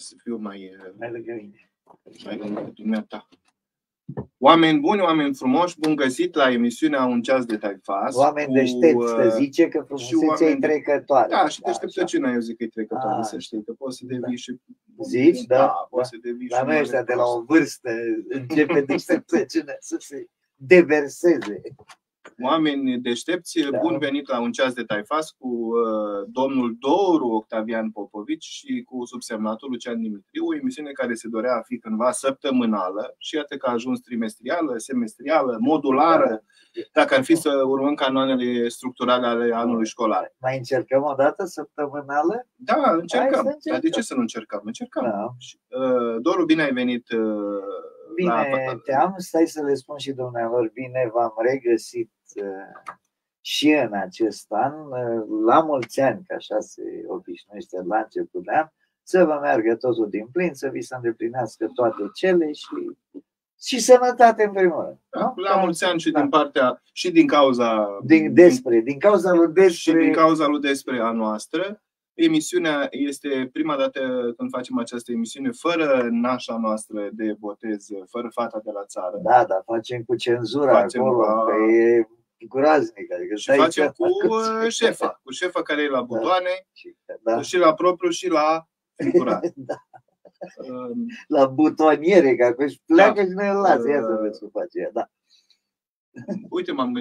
Să fiu mai lângă mine. Mai lângă dumneata. Oameni buni, oameni frumoși, bun găsit la emisiunea Un ceas de taifas. Oameni deștepți, că zice că frumusețea e trecătoare. Da, și deșteptăciunea, eu zic că e trecătoare, să știi, că poți să devii și... Zici, da? Poți să devii la noi ăștia de la o vârstă începe deșteptăciunea să se deverseze. Oameni deștepți, bun venit la Un ceas de taifas cu domnul Doru Octavian Popovici și cu subsemnatul Lucian Dimitriu, o emisiune care se dorea a fi cândva săptămânală și iată că a ajuns trimestrială, semestrială, modulară, dacă ar fi să urmăm canoanele structurale ale anului școlar. Mai încercăm o dată săptămânală? Da, încercăm. Dar de ce să nu încercăm? Încercăm. Da. Doru, bine ai venit. Bine te-am, stai să le spun și dumneavoastră, bine v-am regăsit și în acest an, la mulți ani, că așa se obișnuiește la început de an, să vă meargă totul din plin, să vi se îndeplinească toate cele și sănătate în primul rând. Da, la mulți ani și din partea, și din cauza din cauza lui Despre și din cauza lui Despre a noastră. Emisiunea este prima dată când facem această emisiune fără nașa noastră de botez, fără fata de la țară. Da, dar facem cu cenzura acolo, că e groaznic. Adică și facem cu șefa care e la butoane, și la propriu și la figurat. Da. La butoniere, că acum pleacă și ne lasă. Ia să vezi cum face ea. Da. Uite, m-am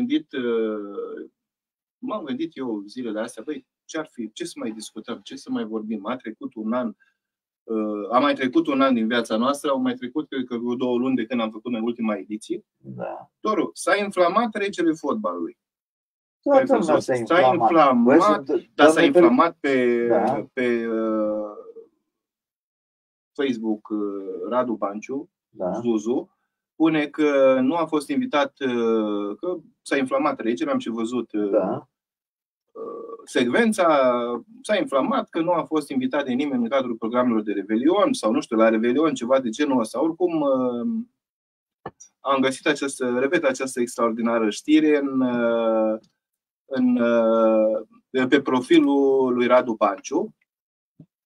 gândit eu zilele astea, băi, ce-ar fi, ce să mai discutăm, ce să mai vorbim? A trecut un an, a mai trecut un an din viața noastră, au mai trecut, cred că, 2 luni de când am făcut în ultima ediție. Da. Doru, s-a inflamat regele fotbalului. S-a inflamat, dar s-a inflamat pe Facebook Radu Banciu, Zuzu, spune că nu a fost invitat, că s-a inflamat regele, am și văzut secvența, s-a inflamat că nu a fost invitat de nimeni în cadrul programelor de Revelion sau nu știu, la Revelion, ceva de genul ăsta. Oricum, am găsit această extraordinară știre pe profilul lui Radu Banciu.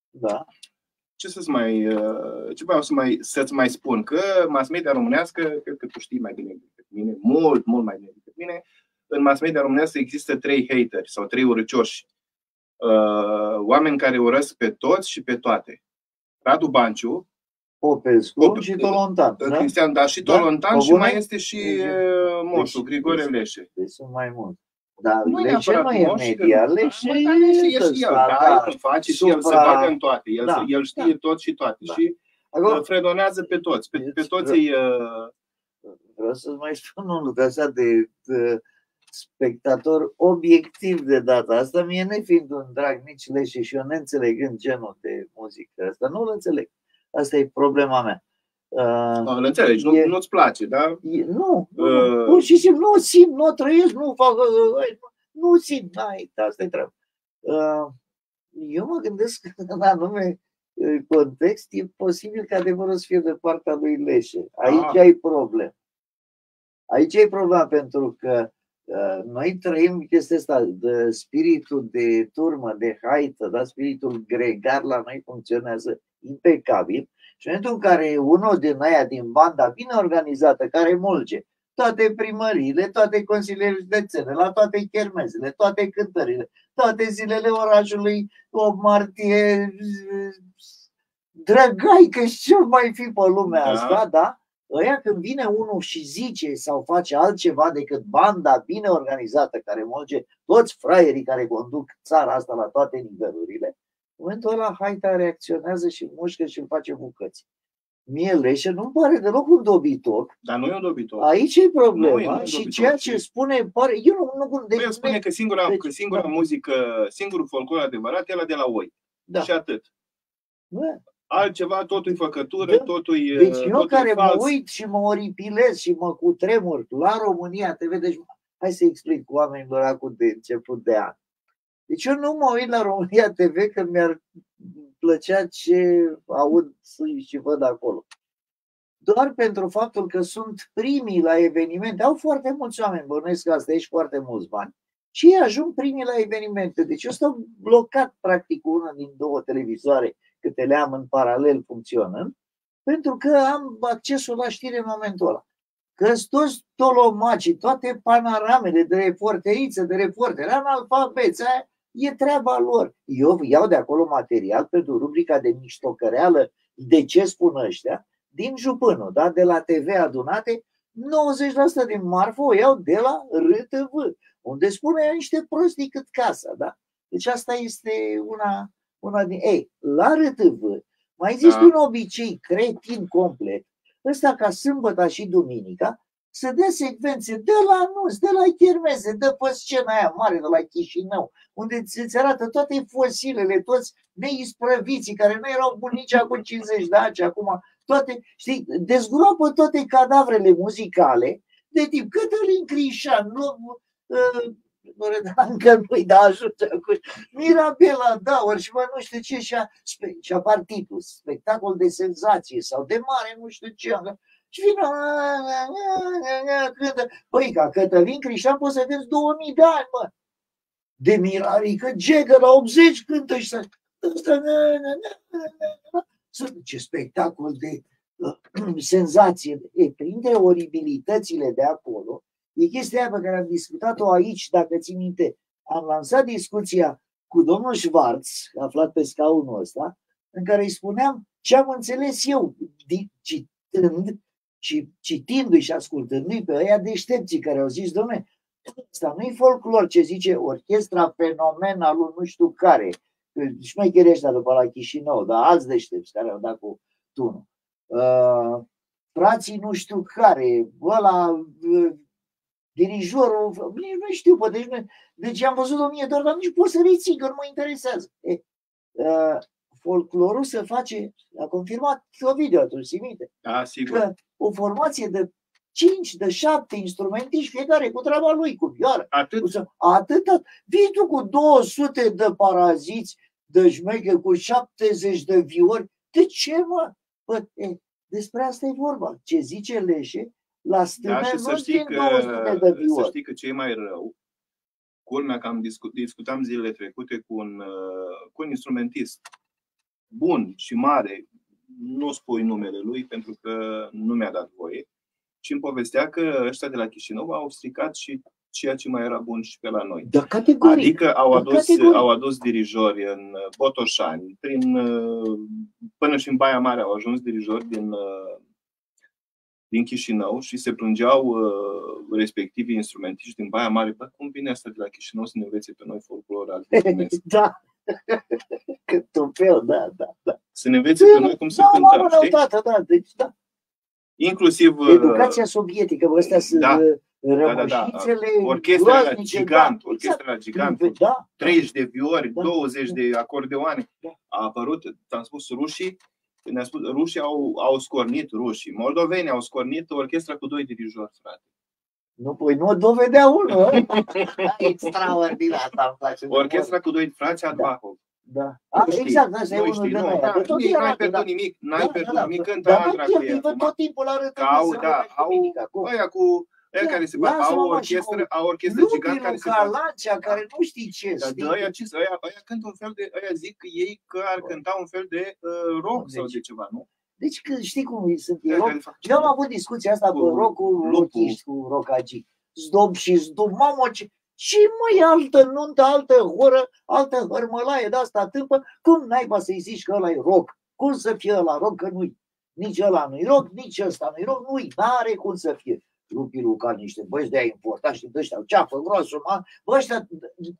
Da. Ce vreau să-ți mai spun? Că mass media românească, cred că tu știi mai bine decât mine, mult mai bine decât mine, în mass media românească există 3 hateri sau 3 urăcioși. Oameni care urăsc pe toți și pe toate. Radu Banciu, Popescu și Tolontan. Cristian, dar și Tolontan, și mai este și moșul Grigore Leșe. Deci sunt mai mulți. Dar Leșe nu e media, Leșe e el. Da, el face și el se bagă în toate. El știe tot și toate. Și fredonează pe toți. Pe toți ei... Vreau să mai spun un lucru așa de spectator obiectiv de data asta, mie nefiind un drag nici Leșe și eu neînțelegând genul de muzică asta, nu-l înțeleg. Asta e problema mea. Îl înțelegi, nu-ți place, da? Nu, pur și simplu nu simt, nu trăiesc, nu fac, nu simt, asta e treaba. Eu mă gândesc că în anume context e posibil ca adevărul să fie de partea lui Leșe. Aici ai problem. Aici e problema, pentru că noi trăim chestia asta, de spiritul de turmă, de haită, da? Spiritul gregar la noi funcționează impecabil. Și în momentul în care unul din aia, din banda bine organizată, care mulge toate primăriile, toate consiliile județene, la toate chermezele, toate cântările, toate zilele orașului, 8 martie, drăgaică și ce mai fi pe lumea asta, da? Ăia când vine unul și zice sau face altceva decât banda bine organizată care mulge toți fraierii care conduc țara asta la toate nivelurile, în momentul ăla haita reacționează și mușcă și îl face bucăți. Mie Leșe nu-mi pare deloc un dobitoc. Dar nu e un dobitoc. Aici e problema. Și ceea ce spune pare... Eu spune că singura muzică, singurul folclor adevărat e ăla de la Oi. Da. Și atât. Altceva, totul e făcătură, totul e Deci eu care mă uit și mă oripilez și mă cutremur la România TV, deci hai să explic cu oamenilor acum de început de an. Deci eu nu mă uit la România TV că mi-ar plăcea ce aud și văd acolo. Doar pentru faptul că sunt primii la evenimente. Au foarte mulți oameni, bănuiesc că asta e și foarte mulți bani. Și ei ajung primii la evenimente. Deci eu stau blocat practic cu una din 2 televizoare câte le am în paralel funcționând, pentru că am accesul la știri în momentul ăla. Că toți tolomacii, toate panoramele de reporteriță, de reporteri, analfabeți, aia e treaba lor. Eu iau de acolo material pentru rubrica de miștocăreală, de ce spun ăștia, din Jupânul, da? De la TV adunate, 90% din marfă o iau de la RTV, unde spune niște prostii cât casa, da? Deci asta este una din... Ei, la RTV mai există un obicei cretin complet, ăsta ca sâmbătă și duminica, să dea secvențe de la anunț, de la chermese, de pe scena aia mare de la Chișinău, unde îți arată toate fosilele, toți neisprăviții care nu erau buni nici acum 50 de ani, acum toate, știi, dezgroapă toate cadavrele muzicale de tip Cătălin Crișan, încă nu-i da ajută, Mirabela Daur și mai nu știu ce, și apar titlul, spectacol de senzație sau de mare nu știu ce. Și vine, cântă. Păi, ca Cătălin Crișan poți să vezi 2000 de ani, mă. De Mirarică Gegă la 80 cântă și ce spectacol de senzație. Printre oribilitățile de acolo, e chestia aia pe care am discutat-o aici, dacă ții minte. Am lansat discuția cu domnul Schwarz, aflat pe scaunul ăsta, în care îi spuneam ce am înțeles eu, citindu-i și ascultându-i pe ăia deștepții care au zis, dom'le, ăsta nu-i folclor ce zice orchestra fenomenalul nu știu care, șmecherii ăștia după la Chișinău, dar alți deștepți care au dat cu tunul. Frații nu știu care, ăla, dirijorul, nu știu, deci am văzut 1000 de ori, dar nici pot să rețin, că nu mă interesează. Folclorul se face, a confirmat Ovidiu atunci, ții minte? Da, sigur. Că o formație de 5, de 7 instrumentiști, fiecare cu treaba lui, cu vioară. Atât. Vii tu cu 200 de paraziți, de șmeche, cu 70 de viori. De ce, mă? Despre asta e vorba. Ce zice Leșe, la stână nu știu 200 de viori. Să știi că ce e mai rău, culmea că discutam zilele trecute cu un instrumentist bun și mare, nu spui numele lui pentru că nu mi-a dat voie, și îmi povestea că ăștia de la Chișinău au stricat și ceea ce mai era bun și pe la noi. Da, categoric. Adică au adus dirijori în Botoșani, până și în Baia Mare au ajuns dirijori din Chișinău și se plângeau respectivii instrumentiști din Baia Mare. Bă, cum vine asta de la Chișinău să ne învețe pe noi folclor? Da. Cât tupeu, da. Să ne învețe pe noi cum să cântăm, știi? Da, deci da. Inclusiv educația sovietică, ăstea sunt rămășițele orchestrele la gigant, da. 30 de viori, 20 de acordeoane. A apărut, ți-am spus, rușii, ne-a spus, rușii au scornit, moldovenii au scornit orchestra cu 2 dirijori, frate. Nu, păi nu dovedea unul. Extraordinar, asta îmi place. Orchestra cu 2 frați Adbahov. Da. Exact, asta e unul din noi. N-ai pierdut nimic, cântă Andra cu ea. Tot timpul arătă. Aia care se bat, au o orchestră gigant care se bat. Carlancea, care nu știi ce. Aia cântă un fel de, aia zic ei că ar cânta un fel de rock sau de ceva, nu? Deci știi cum sunt ei rock? Eu am avut discuția asta cu rock-iști, cu rockagii. Zdob și zdob, mamă, ce mai altă nuntă, altă horă, altă hărmălaie de asta tâmpă, cum naiba să-i zici că ăla e rock? Cum să fie ăla rock? Că nu-i. Nici ăla nu-i rock, nici ăsta nu-i rock, nu-i, n-are cum să fie. Lupii ca niște băieți de-aia importați și de-ăștia au ceafă groasă, bă, ăștia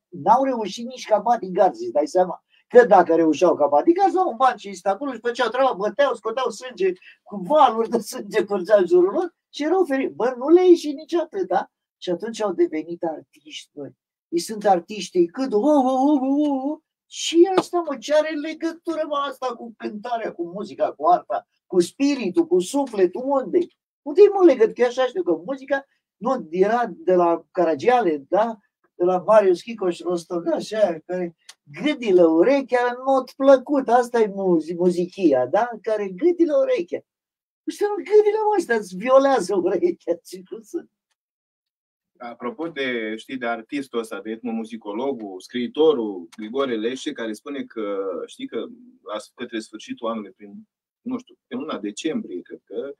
n-au reușit nici ca bodyguards, îți dai seama. Că dacă reușeau ca bodyguards, au un ban și acolo și făceau treaba, băteau, scoteau sânge cu valuri de sânge curgeau în jurul lor și erau feriți. Bă, nu le-a ieșit nici atâta. Și atunci au devenit artiști, băi. Ei sunt artiști, cât și asta, mă, ce are legătură, mă, asta cu cântarea, cu muzica, cu arta, cu spiritul, cu sufletul, unde-i? Unde-i, mă, legăt? Că așa știu că muzica nu era de la Caragiale, da? De la Marius Chicoș Rostogaș, aia, care gâdilă urechea, not plăcut, asta e muzichia, da? Care gâdilă urechea. Ăștia nu gâdilă, mă, ăștia îți violează urechea, ce cum să... Apropo de, știi, de artistul ăsta, de etnomuzicologul, scriitorul Grigore Leșe, care spune că, știi, că către sfârșitul anului, prin, nu știu, în luna decembrie, cred că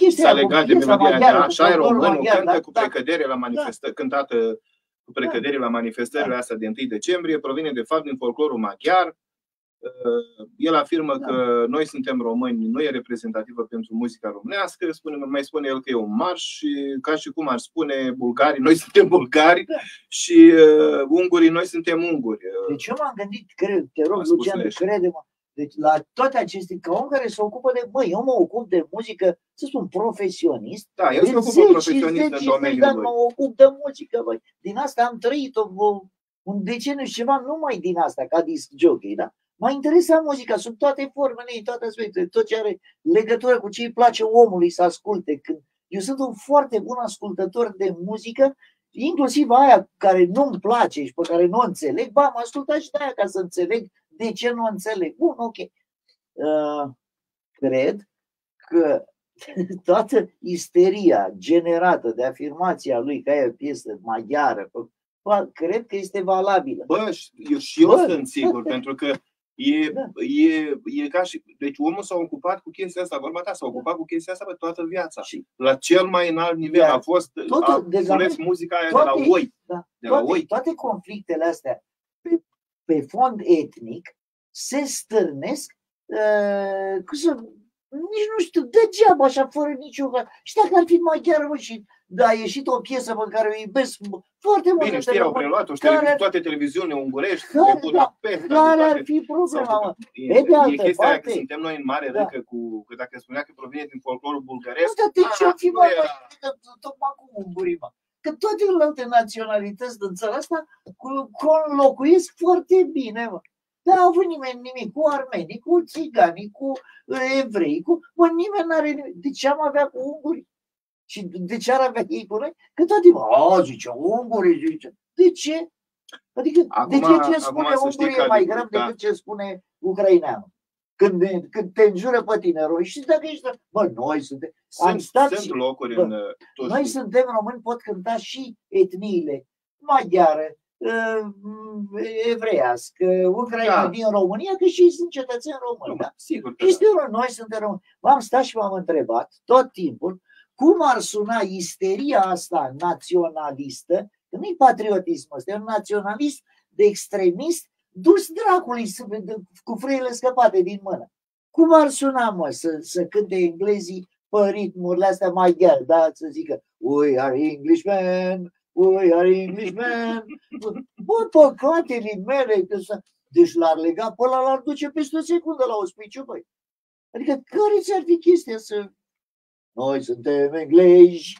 s-a legat de melodia aia, așa e românul, cântă cu precădere la manifestări, cântată cu precădere la manifestările astea de 1 decembrie, provine de fapt din folclorul maghiar. El afirmă că noi suntem români, nu e reprezentativă pentru muzica românească, mai spune el că e un marș și ca și cum ar spune bulgarii, noi suntem bulgari și ungurii, noi suntem unguri. Deci eu m-am gândit, te rog, Lucian, crede-mă, deci la toate aceste, ca om care se ocupă de, eu mă ocup de muzică, să spun profesionist. Da, eu sunt profesionist în domeniul lui. Mă ocup de muzică, băi. Din asta am trăit un deceniu și ceva, numai din asta, ca disc jockey, da? M-a interesat muzica, sunt toate formele ei, toate aspectele, tot ce are legătură cu ce îi place omului să asculte. Eu sunt un foarte bun ascultător de muzică, inclusiv aia care nu-mi place și pe care nu o înțeleg, am ascultat și de aia ca să înțeleg de ce nu o înțeleg. Bun, ok. Cred că toată isteria generată de afirmația lui că e o piesă maghiară, cred că este valabilă. Bă, și eu sunt sigur, pentru că e ca și. Deci omul s-a ocupat cu chestia asta, vorba ta, s-a ocupat cu chestia asta pe toată viața. La cel mai înalt nivel a fost ales muzica aia de la oi. De la oi. Toate conflictele astea pe fond etnic se stârnesc nici nu știu, degeaba așa, fără nicio. Și dacă ar fi maghiară, și a ieșit o piesă pe care o iubesc foarte mult. Bine, știi, au preluat-o, toate televiziunile ungurești, care ar fi problema, e chestia aia că suntem noi în mare râcă că dacă spunea că provine din folclorul bulgăresc. De ce ar fi mai tocmai cu ungurii, mă? Că toate alte naționalități din țara asta conlocuiesc foarte bine, mă. Nu a avut nimeni nimic cu armenii, cu țiganii, cu evrei, nimeni n-are nimic. De ce am avea cu ungurii? Și de ce ar avea ei cu noi? Că tot timpul, zice, ungurii, zice. De ce? Adică, de ce spune ungurii e mai grav decât ce spune ucraineanul? Când te înjură pe tine rău și dacă ești, noi suntem. Sunt locuri în noi suntem români, pot cânta și etniile maghiară, evreiască, ucraina din România, că și ei sunt cetățeni români. Da? Sigur. Noi suntem români. M-am stat și m-am întrebat tot timpul cum ar suna isteria asta naționalistă, că nu-i patriotism ăsta, e un naționalist de extremist dus dracului cu frâile scăpate din mână. Cum ar suna, mă, să cânte englezii pe ritmurile astea maghiare, da? Să zică, we are Englishmen, we are Englishmen. Bă, păcatele mele, deci l-ar lega pe ăla, l-ar duce peste o secundă la ospiciu, băi. Adică care ți-ar fi chestia să... Noi suntem englezi,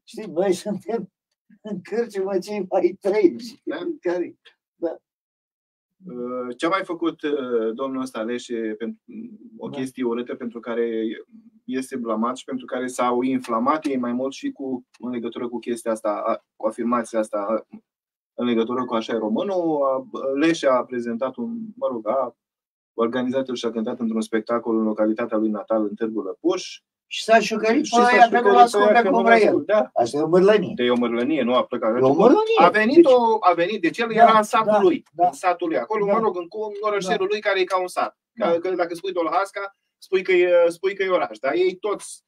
știi, noi suntem în cârciumă cei mai treji. Da. Ce a mai făcut domnul ăsta Leșe, o chestie urâtă pentru care este blamat și pentru care s-au inflamat ei mai mult și în legătură cu chestia asta, cu afirmația asta în legătură cu așa e românul. Leșe a prezentat a organizat și a cântat într-un spectacol în localitatea lui natal, în Târgu Lăpuș. Și s-a șucărit pe aia că nu ascultă cum vrea el. Da. Asta e o mărlănie. E o mărlănie, nu a plecat. A venit, deci el era în satul lui. În satul lui. Acolo, mă rog, în orășelul lui care e ca un sat. Că dacă spui Dolhasca, spui că e oraș. Dar ei toți,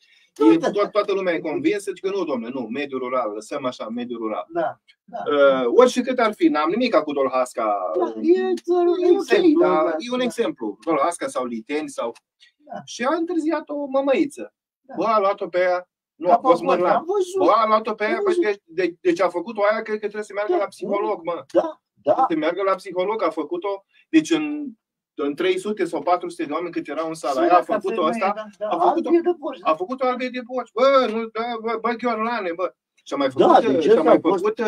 toată lumea e convinsă că nu, domnule, nu, mediul rural, lăsăm așa, mediul rural. Oricât ar fi, n-am nimic cu Dolhasca. E un exemplu. Dolhasca sau Liteni sau... Și a întârziat o mămăiță. Bă, a luat-o pe ea. Nu a fost mărlan. Bă, a luat-o pe ea. Deci a făcut-o aia, cred că trebuie să meargă la psiholog, mă. Trebuie să meargă la psiholog, a făcut-o. Deci în 300 sau 400 de oameni cât erau în sala aia, a făcut-o asta. A făcut-o albie de boci. Bă, Gheorlane, bă. Și a mai făcut,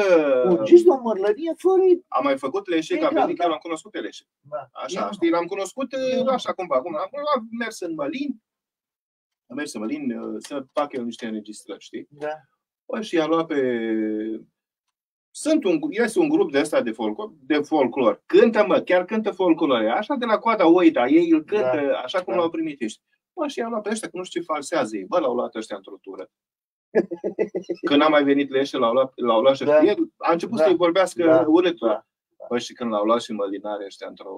o mărlărie fără... A mai făcut Leșe, că a venit, că l-am cunoscut pe Leșe. Așa, știi, l-am cunoscut așa cumva. Acum am mers în Mălin. Am mers în Mălin să fac eu niște înregistrări, știi? Da. Bă, și a luat pe... Este un grup de ăsta de folclor. Cântă, mă, chiar cântă folclore. Așa de la coada oita, ei îl cântă așa cum l-au primit ăștia. Bă, și i-a luat pe ăștia, că nu știu ce falsează ei. Bă, l-au luat ăștia într-o tură. Când a mai venit Lește, l-au luat și el a început să-i vorbească urât. Păi și când l-au luat și mălinare ăștia într-o...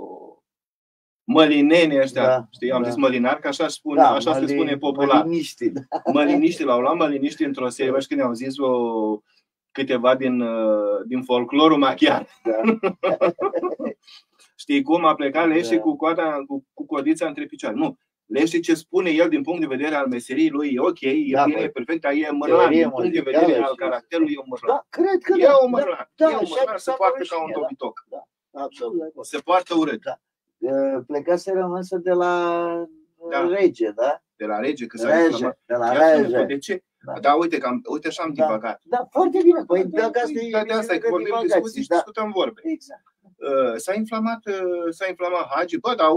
Mălineni ăștia, știi? Am zis mălinar, că așa se spune popular. Măliniștii l-au luat măliniștii într-o serie. Și când au zis câteva din folclorul maghiar. Știi cum a plecat Lește cu codița între picioare. Nu. Lește ce spune el din punct de vedere al meseriei lui e ok, e bine, e perfect, dar e mărlan. Din punct de vedere al caracterului e un mărlan. Da, cred că e un mărlan. E un mărlan, se poartă ca un tobitoc. Absolut. Se poartă urât. Plecaseră însă de la rege, da? De la rege, că s-a inflamat. De la rege. De ce? Da, uite așa am divagat. Da, foarte bine. Păi de asta e că vorbim discuții și discutăm vorbe. Exact. S-a inflamat Hagi, dar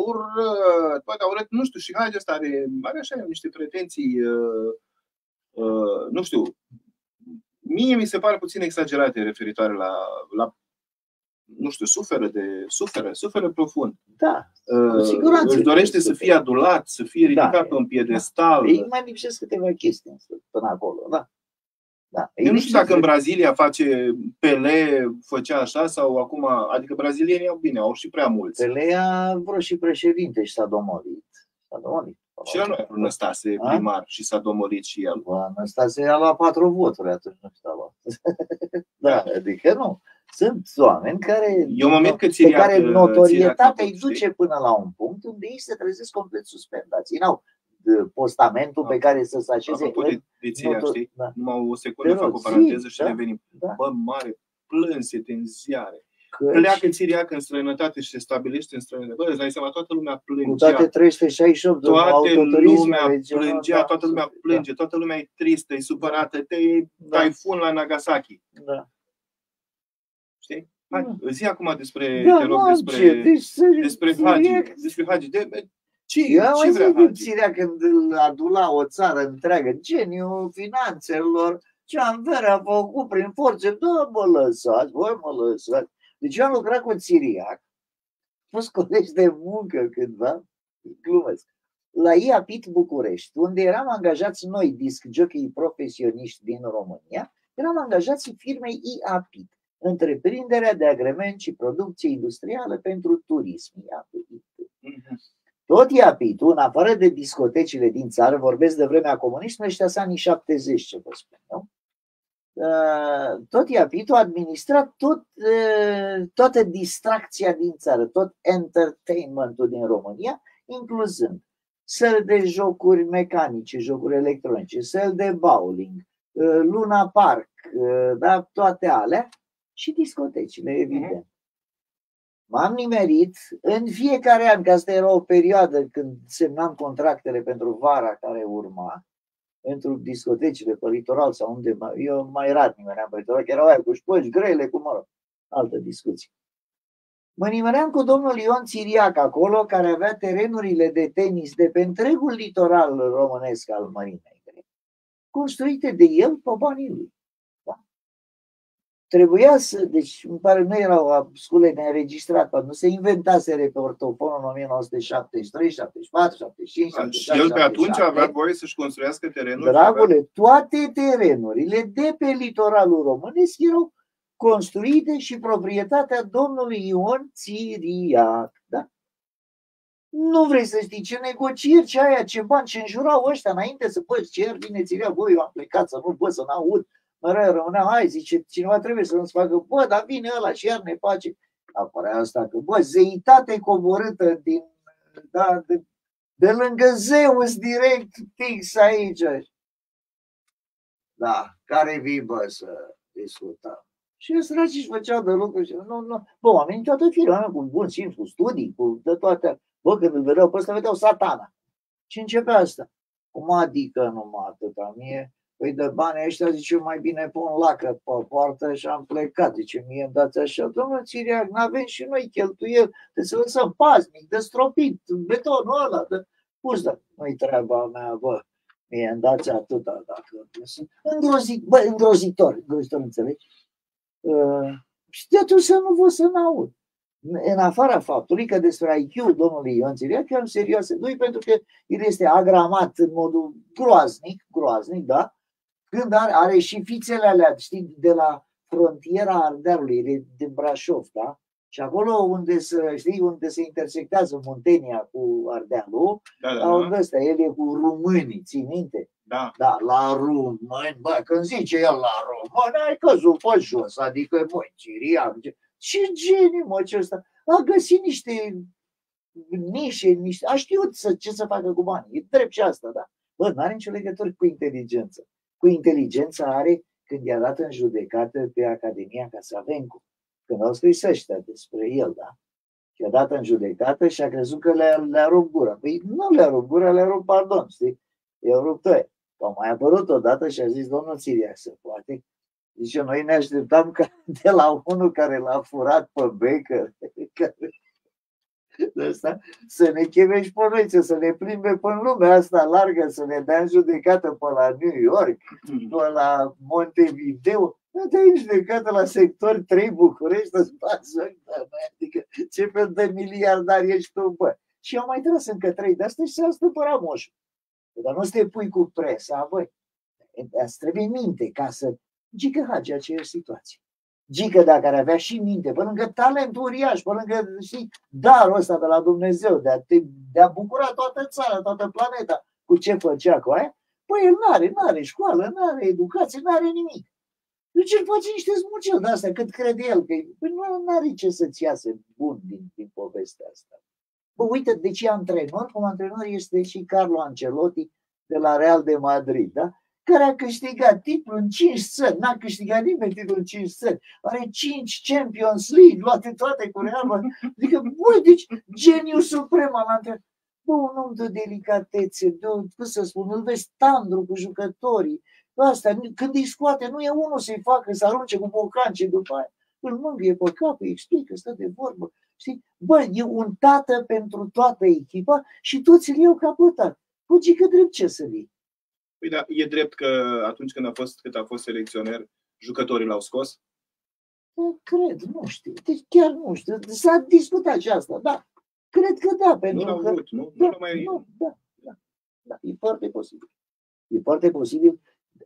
urât, nu știu, și Hagi ăsta are așa niște pretenții, nu știu, mie mi se pare puțin exagerate referitoare la nu știu, suferă profund. Da, cu siguranță. Își dorește să fie adulat, să fie ridicat pe un piedestal. Ei mai lipsesc câteva chestii până acolo, da. Eu nu știu dacă în Brazilia Pelé făcea așa sau acum, adică brazilienii au și prea mulți. Pelé a vrut și președinte și s-a domolit. Și la noi Năstase primar și s-a domolit și el. Năstase a luat 4 voturi atunci, nu știu luat. Da, adică nu. Sunt oameni care notorietatea îi duce până la un punct unde ei se trezesc complet suspendați. Ei n-au postamentul pe care să se așeze. Numai o secundă fac o paranteză și revenim. Bă, mare plânse în ziare. Pleacă țiriacă în străinătate și se stabilește în străinătate. Bă, îți dai seama, toată lumea plângea. Cu toate 368 de toată lumea plânge, toată lumea e tristă, e supărată, e taifun la Nagasaki. Da. Știi? Hai, zi acum despre Hagi. Ce vrea Hagi? Când îl adula o țară întreagă, geniul finanțelor, ce Anver a făcut prin forțe, mă lăsați. Deci eu am lucrat cu țiriac, am fost colegi de muncă cândva, glumesc, la IAPIT București, unde eram angajați noi, disc jockey profesioniști din România, eram angajați firmei IAPIT, întreprinderea de agrement și producție industrială pentru turism. Tot IAPIT-ul, în afară de discotecile din țară, vorbesc de vremea comunismului, ăștia sunt anii 70, ce vă spun, nu? Tot IAPIT-ul a administrat toată distracția din țară, tot entertainmentul din România, incluzând săli de jocuri mecanice, jocuri electronice, săli de bowling, Luna Park, da, toate alea și discotecile, evident. M-am nimerit în fiecare an, că asta era o perioadă când semnam contractele pentru vara care urma, pentru discotecile pe litoral sau unde, eu mai rar nimeream pe litoral, că erau aia cu șpăci grele, altă discuție. Mă nimeream cu domnul Ion Țiriac acolo, care avea terenurile de tenis de pe întregul litoral românesc al Mării Negre, construite de el pe banii lui. Trebuia să, deci îmi pare, nu erau scule neînregistrat, nu se inventase reportofonul în 1973, 74, 75, 76, și el pe atunci avea voie să-și construiască terenuri? Dragule, toate terenurile de pe litoralul românesc erau construite și proprietatea domnului Ion Țiriac. Da? Nu vrei să știi ce negocieri, ce aia, ce bani, ce înjurau ăștia înainte să păți cer, vine Țiriac, băi, eu am plecat să nu pot să n-aud. Rămâneam, hai, zice, cineva trebuie să nu-ți facă, bă, dar vine ăla și iar ne face. Apărea asta că, bă, zeitate coborâtă de lângă Zeus direct fix aici. Da, care vii, bă, să discutăm. Și săracii își făceau de lucruri. Nu. Bă, oamenii toată firea, cu bun simț, cu studii, cu de toate. Bă, când îl vedeau pe ăsta, vedeau Satana. Și începea asta. Cum adică numai atâta mie? Păi de banii ăștia, zice, mai bine pun lacăt pe poartă și am plecat. Zice, mie îmi dați așa. Domnul Țiriac, n-avem și noi cheltuieli, trebuie să lăsăm paznic, de stropit, betonul ăla, de pus, dar nu-i treaba mea, bă. Mie îmi dați atâta dacă sunt îngrozitor, înțelegi? Și de atunci să nu vă să n-aud. În afara faptului că despre IQ-ul domnului Ion Țiriac eu am serioase doi, pentru că el este agramat în modul groaznic, da? Când are și fițele alea, știi, de la frontiera Ardealului, din Brașov, da? Și acolo unde se intersectează Muntenia cu Ardealul, au ăsta, el e cu românii, ții minte? Da. Da, la români, bă, când zice el la români, ai căzut pe jos, adică, măi, Ciriac, ce genii, mă, ce ăsta? A găsit niște nișe, a știut ce să facă cu banii, e drept și asta, da? Bă, nu are nicio legătură cu inteligență. Cu inteligența are când i-a dat în judecată pe Academia Casavencu. Când au scris ăștia despre el, da? Și a dat în judecată și a crezut că le-a rupt gura. Păi nu le-a rupt gura, le-a rupt pardon, știi? I-a rupt ăia. Au mai apărut odată și a zis, domnul Țiriac, se poate? Zice, noi ne așteptam ca de la unul care l-a furat pe Becker, să ne cheme și pe noi, să ne plimbe pe lumea asta largă, să ne dea în judecată pe la New York, pe la Montevideo. Dar în judecată la sector 3 București, adică ce fel de miliardar ești tu, bă? Și au mai tras încă 3 de astea și s-a stăpărat moșul. Dar nu să te pui cu presa, băi. Îți trebuie minte ca să... Gică Hagi, aceeași situație. Gică, dacă ar avea și minte, pe lângă talent uriaș, pe lângă, știi, darul ăsta de la Dumnezeu, de a bucura toată țara, toată planeta cu ce făcea cu aia, păi el n-are școală, n-are educație, n-are nimic. Deci el face niște smuceli de astea, cât crede el, că păi nu are ce să-ți iasă bun din povestea asta. Bă, uite de ce antrenor, cum antrenor este și Carlo Ancelotti de la Real de Madrid, da? Care a câștigat titlul în 5 țări, n-a câștigat nimeni titlul în 5 țări, are 5 Champions League, luate toate cu Real. Adică, băi, deci geniul suprem al antrenor. Bă, un om de delicatețe, cum să spun, îl vezi tandru cu jucătorii. Asta, când îi scoate, nu e unul să-i facă, să arunce cu bocanci după aia. Îl mângâie pe cap, îi explică, stă de vorbă. Știi? Bă, e un tată pentru toată echipa și toți îl iau ca pătat. Bă, că drept ce să vii? Păi da, e drept că atunci când a fost selecționer, jucătorii l-au scos? Da, cred, nu știu. Deci chiar nu știu. S-a discutat și asta, da. Cred că da, pentru nu l-au că... vrut, nu? Da, e foarte posibil. E foarte posibil.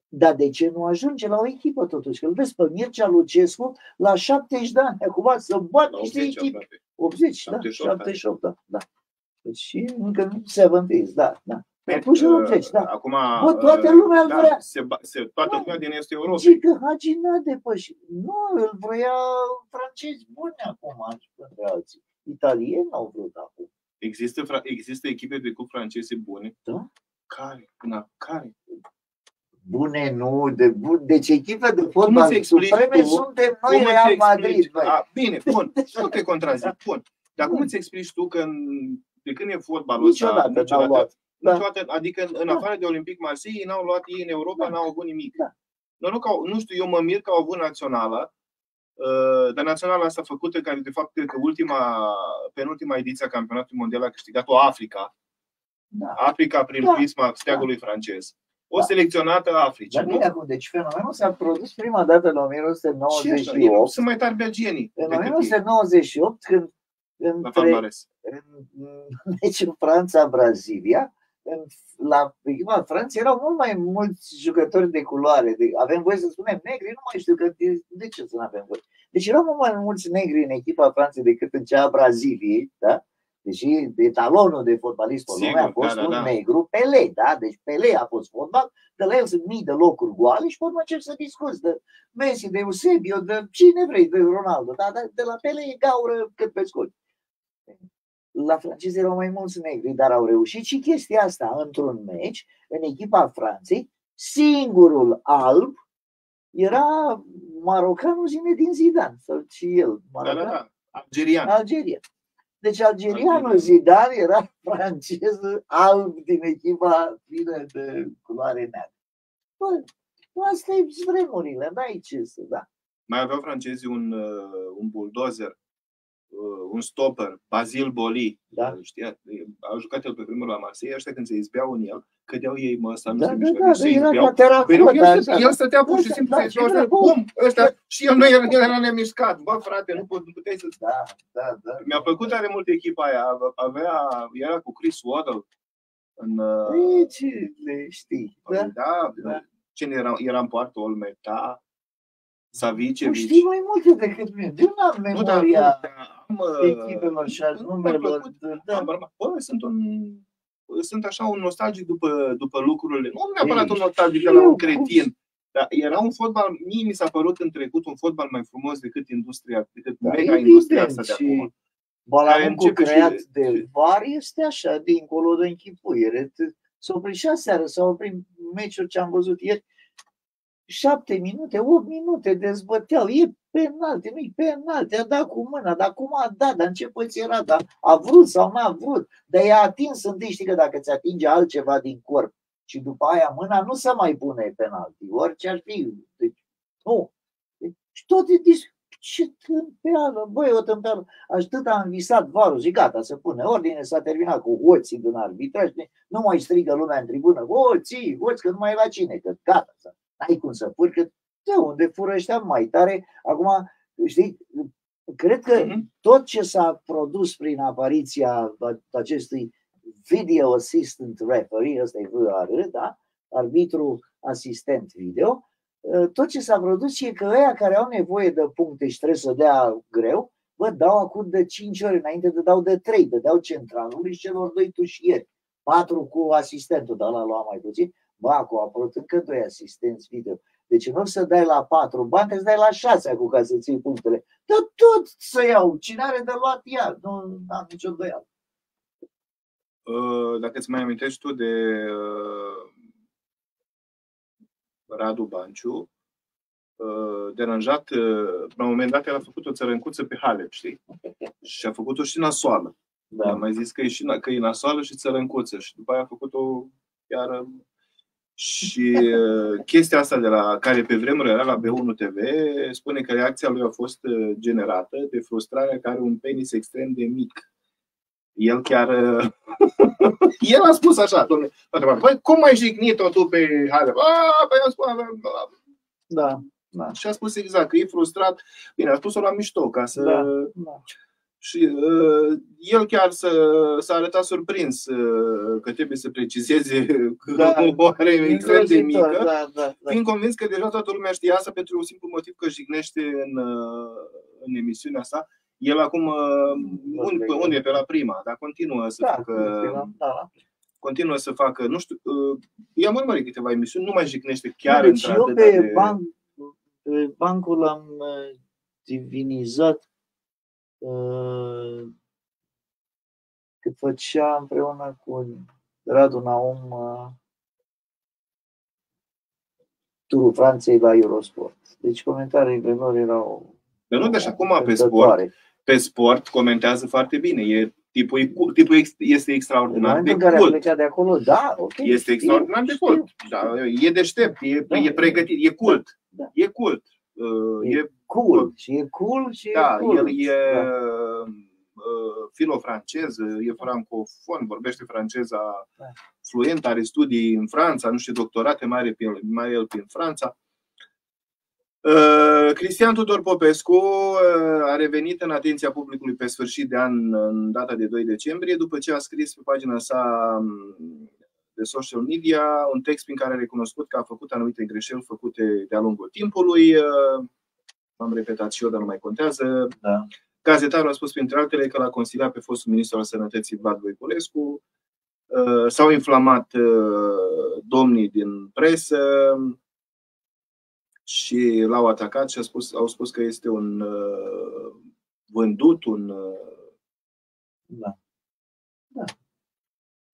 Dar de ce nu ajunge la o echipă totuși? Că îl vezi pe Mircea Lucescu la 70 de ani. Acum să bat niște echipe. 80, 78, da. Deci încă nu 70, da. Păi, 80, da. Acum, bă, toată lumea îl vrea. Toată lumea din Estul Europei. Gică Hagi n-a depășit. Nu, îl vrea francezi buni acum, între alții. Italieni n-au vrut acum. Există echipe de club franceze bune? Da. Care? Bune, nu, deci echipă de fotbal supreme suntem noi, Real Madrid. Bine, bun, nu te contrazic, bun. Dar cum îți explici tu că de când e fotbalul ăsta, niciodată, adică în afară de Olympique Marseille, n-au luat ei în Europa, n-au avut nimic. Nu știu, eu mă mir că au avut naționala, dar naționala asta făcută, care de fapt cred că penultima ediție a campionatului mondial a câștigat-o Africa. Africa prin prisma steagului francez. O selecționată a Africii. Deci fenomenul s-a produs prima dată în 1998. Sunt mai tari belgienii. În 1998, când deci în Franța, Brazilia, la echipa Franței erau mult mai mulți jucători de culoare. Avem voie să spunem negri, nu mai știu că de ce să nu avem voie. Deci erau mult mai mulți negri în echipa Franței decât în cea a Braziliei, da? Deși etalonul de fotbalist pe lume a fost un negru, Pelé, da? Deci Pelé a fost fotbal, de la el sunt mii de locuri goale și pe urmă încep să discuți de Messi, de Eusebio, de cine vrei, de Ronaldo, da? De la Pelé e gaură cât pe scurt. La francezi erau mai mulți negri, dar au reușit și chestia asta într-un meci, în echipa Franței, singurul alb era marocanul Zinedine Zidane, sau și el, marocan? Algerian. Deci algerianul Zidane era francez alb din echipa plină de culoare neagră. Bă, asta e vremurile, n-ai ce să, da. Mai aveau francezii un bulldozer, un stopper, Basile Boli. Da. Știa? Au jucat el pe primul la Marseille, ăștia când se izbeau în el, cădeau ei, mă, ăsta nu se mișcă, se izbeau. El stătea pur și simplu, se izbeau, bum, ăsta, și el era nemișcat. Bă, frate, nu puteai să... Da. Mi-a plăcut tare mult echipa aia, era cu Chris Waddle. Ce le știi? Da. Cine era în poartă? Olmeta, Savicevic. Tu știi mai multe decât mine. Eu n-am memoria echipelor și a numelor. Sunt așa un nostalgic după lucrurile. Nu neapărat un nostalgic de la un cretin. Dar era un fotbal, mie mi s-a părut în trecut un fotbal mai frumos decât industria, decât mega-industria asta de acum. Balamucul creat de VAR este așa, dincolo de închipuire. S-a oprit 6 seară, s-au oprit meciuri ce am văzut ieri. 7 minute, 8 minute dezbăteau. E penalti, nu-i penalti, a dat cu mâna, dar cum a dat, dar în ce poziție era, dar a vrut sau n-a vrut. Dar i-a atins întâi, știi că dacă ți atinge altceva din corp și după aia mâna, nu se mai pune penalti, orice ar fi. Deci, nu. Și toate ce tâmpeală, băi, o tâmpeală. Atât am visat varul, zic, gata, se pune ordine, s-a terminat cu hoții din arbitraj, nu mai strigă lumea în tribună, hoți, că nu mai e la cine, că gata, n-ai cum să pui, că de unde fură ăștia mai tare. Acum, știi, cred că tot ce s-a produs prin apariția acestui video assistant referee, ăsta e VAR, da? Arbitru asistent video, tot ce s-a produs e că ăia care au nevoie de puncte și trebuie să dea greu, bă, dau acum de 5 ori înainte de dau de 3, de dau centralului și celor 2 tușieri. 4 cu asistentul, dar ăla lua mai puțin. Bă, acum a apărut încă 2 asistenți video. Deci în loc să dai la 4 bani, trebuie să dai la 6 acum ca să ții punctele. Dar tot să iau. Cine are de luat ea? Nu am nicio îndoială. Dacă îți mai amintești tu de Radu Banciu, deranjat, la un moment dat el a făcut o țărâncuță pe Halep, știi? Și a făcut-o și nasoală. Da. Am mai zis că e nasoală și țărâncuță. Și după aia a făcut-o iar. Și chestia asta de la care pe vremuri era la B1 TV spune că reacția lui a fost generată de frustrarea că are un penis extrem de mic. El chiar el a spus așa, domnule, băi, cum ai jignit-o tu pe Halep? Păi am spus, da. Și a spus exact că e frustrat. Bine, a spus-o la mișto ca să da. Și el chiar s-a arătat surprins că trebuie să precizeze că o are extrem de mică, fiind convins că deja toată lumea știa asta pentru un simplu motiv că jignește în emisiunea asta. El acum unde e pe la prima, dar continuă să facă. Continuă să facă, nu știu, i-am urmărit câteva emisiuni, nu mai jignește chiar într-atât de... Pe bancul l-am divinizat cât făcea împreună cu Radu Naum turul Franței la Eurosport. Deci comentariile lor erau... Dar nu, deci acum pe sport comentează foarte bine. Tipul este extraordinar de cult. De acolo, da, okay, este extraordinar de cult. Da, e deștept, e pregătit, e cult. Da. E cult. E cool și e cool și da, e cool. El e filo-francez, e francofon, vorbește franceza fluent, are studii în Franța, nu știu, doctorate mai el prin Franța. Cristian Tudor Popescu a revenit în atenția publicului pe sfârșit de an, în data de 2 decembrie, după ce a scris pe pagina sa de social media un text prin care a recunoscut că a făcut anumite greșeli făcute de-a lungul timpului. Am repetat și eu, dar nu mai contează. Da. Gazetarul a spus, printre altele, că l-a consiliat pe fostul ministru al Sănătății, Vlad Voiculescu. S-au inflamat domnii din presă și l-au atacat și au spus că este un vândut, un...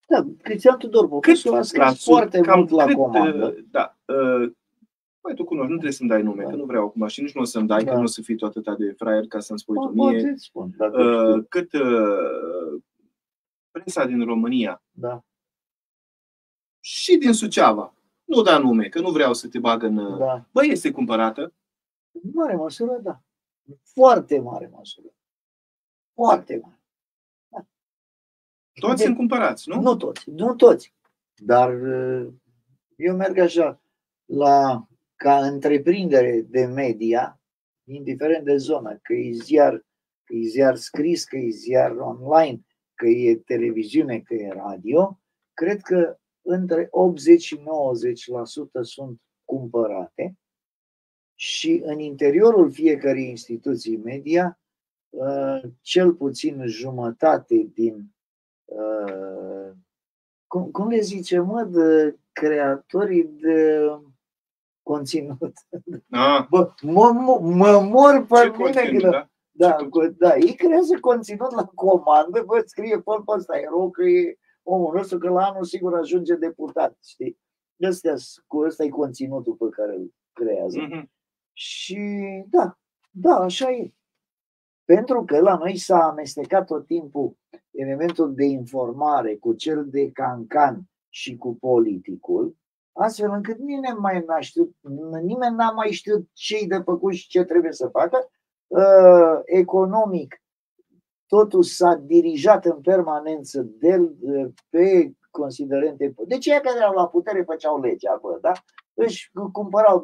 Da, Cristian Tudor Popescu a scris foarte mult la comandă. Da. Păi tu cunoști, nu trebuie să-mi dai nume, că nu vreau acum și nici nu o să-mi dai, că nu o să fii tu atât de fraier ca să-mi spui tu mie. Cât presa din România și din Suceava, nu da nume, că nu vreau să te bag în... Băi, este cumpărată? În mare măsură, da. Foarte mare măsură. Foarte mare. Toți sunt cumpărați, nu? Nu toți. Dar eu merg așa, ca întreprindere de media, indiferent de zonă, că e ziar scris, că e ziar online, că e televiziune, că e radio, cred că între 80 și 90% sunt cumpărate și în interiorul fiecărei instituții media, cel puțin jumătate din, cum le zice, de creatorii de conținut. Bă, mă mor pe mine că da, ei creează conținut la comandă, bă, scrie pe ăsta erou că e omul nostru, că la anul sigur ajunge deputat, știi? Ăsta e conținutul pe care îl creează. Și da, așa e. Pentru că la noi s-a amestecat tot timpul elementul de informare cu cel de cancan și cu politicul, astfel încât nimeni n-a mai știut ce-i de făcut și ce trebuie să facă. Economic, totul s-a dirijat în permanență pe considerente. Deci cei care erau la putere făceau legea, bă, da? Își cumpărau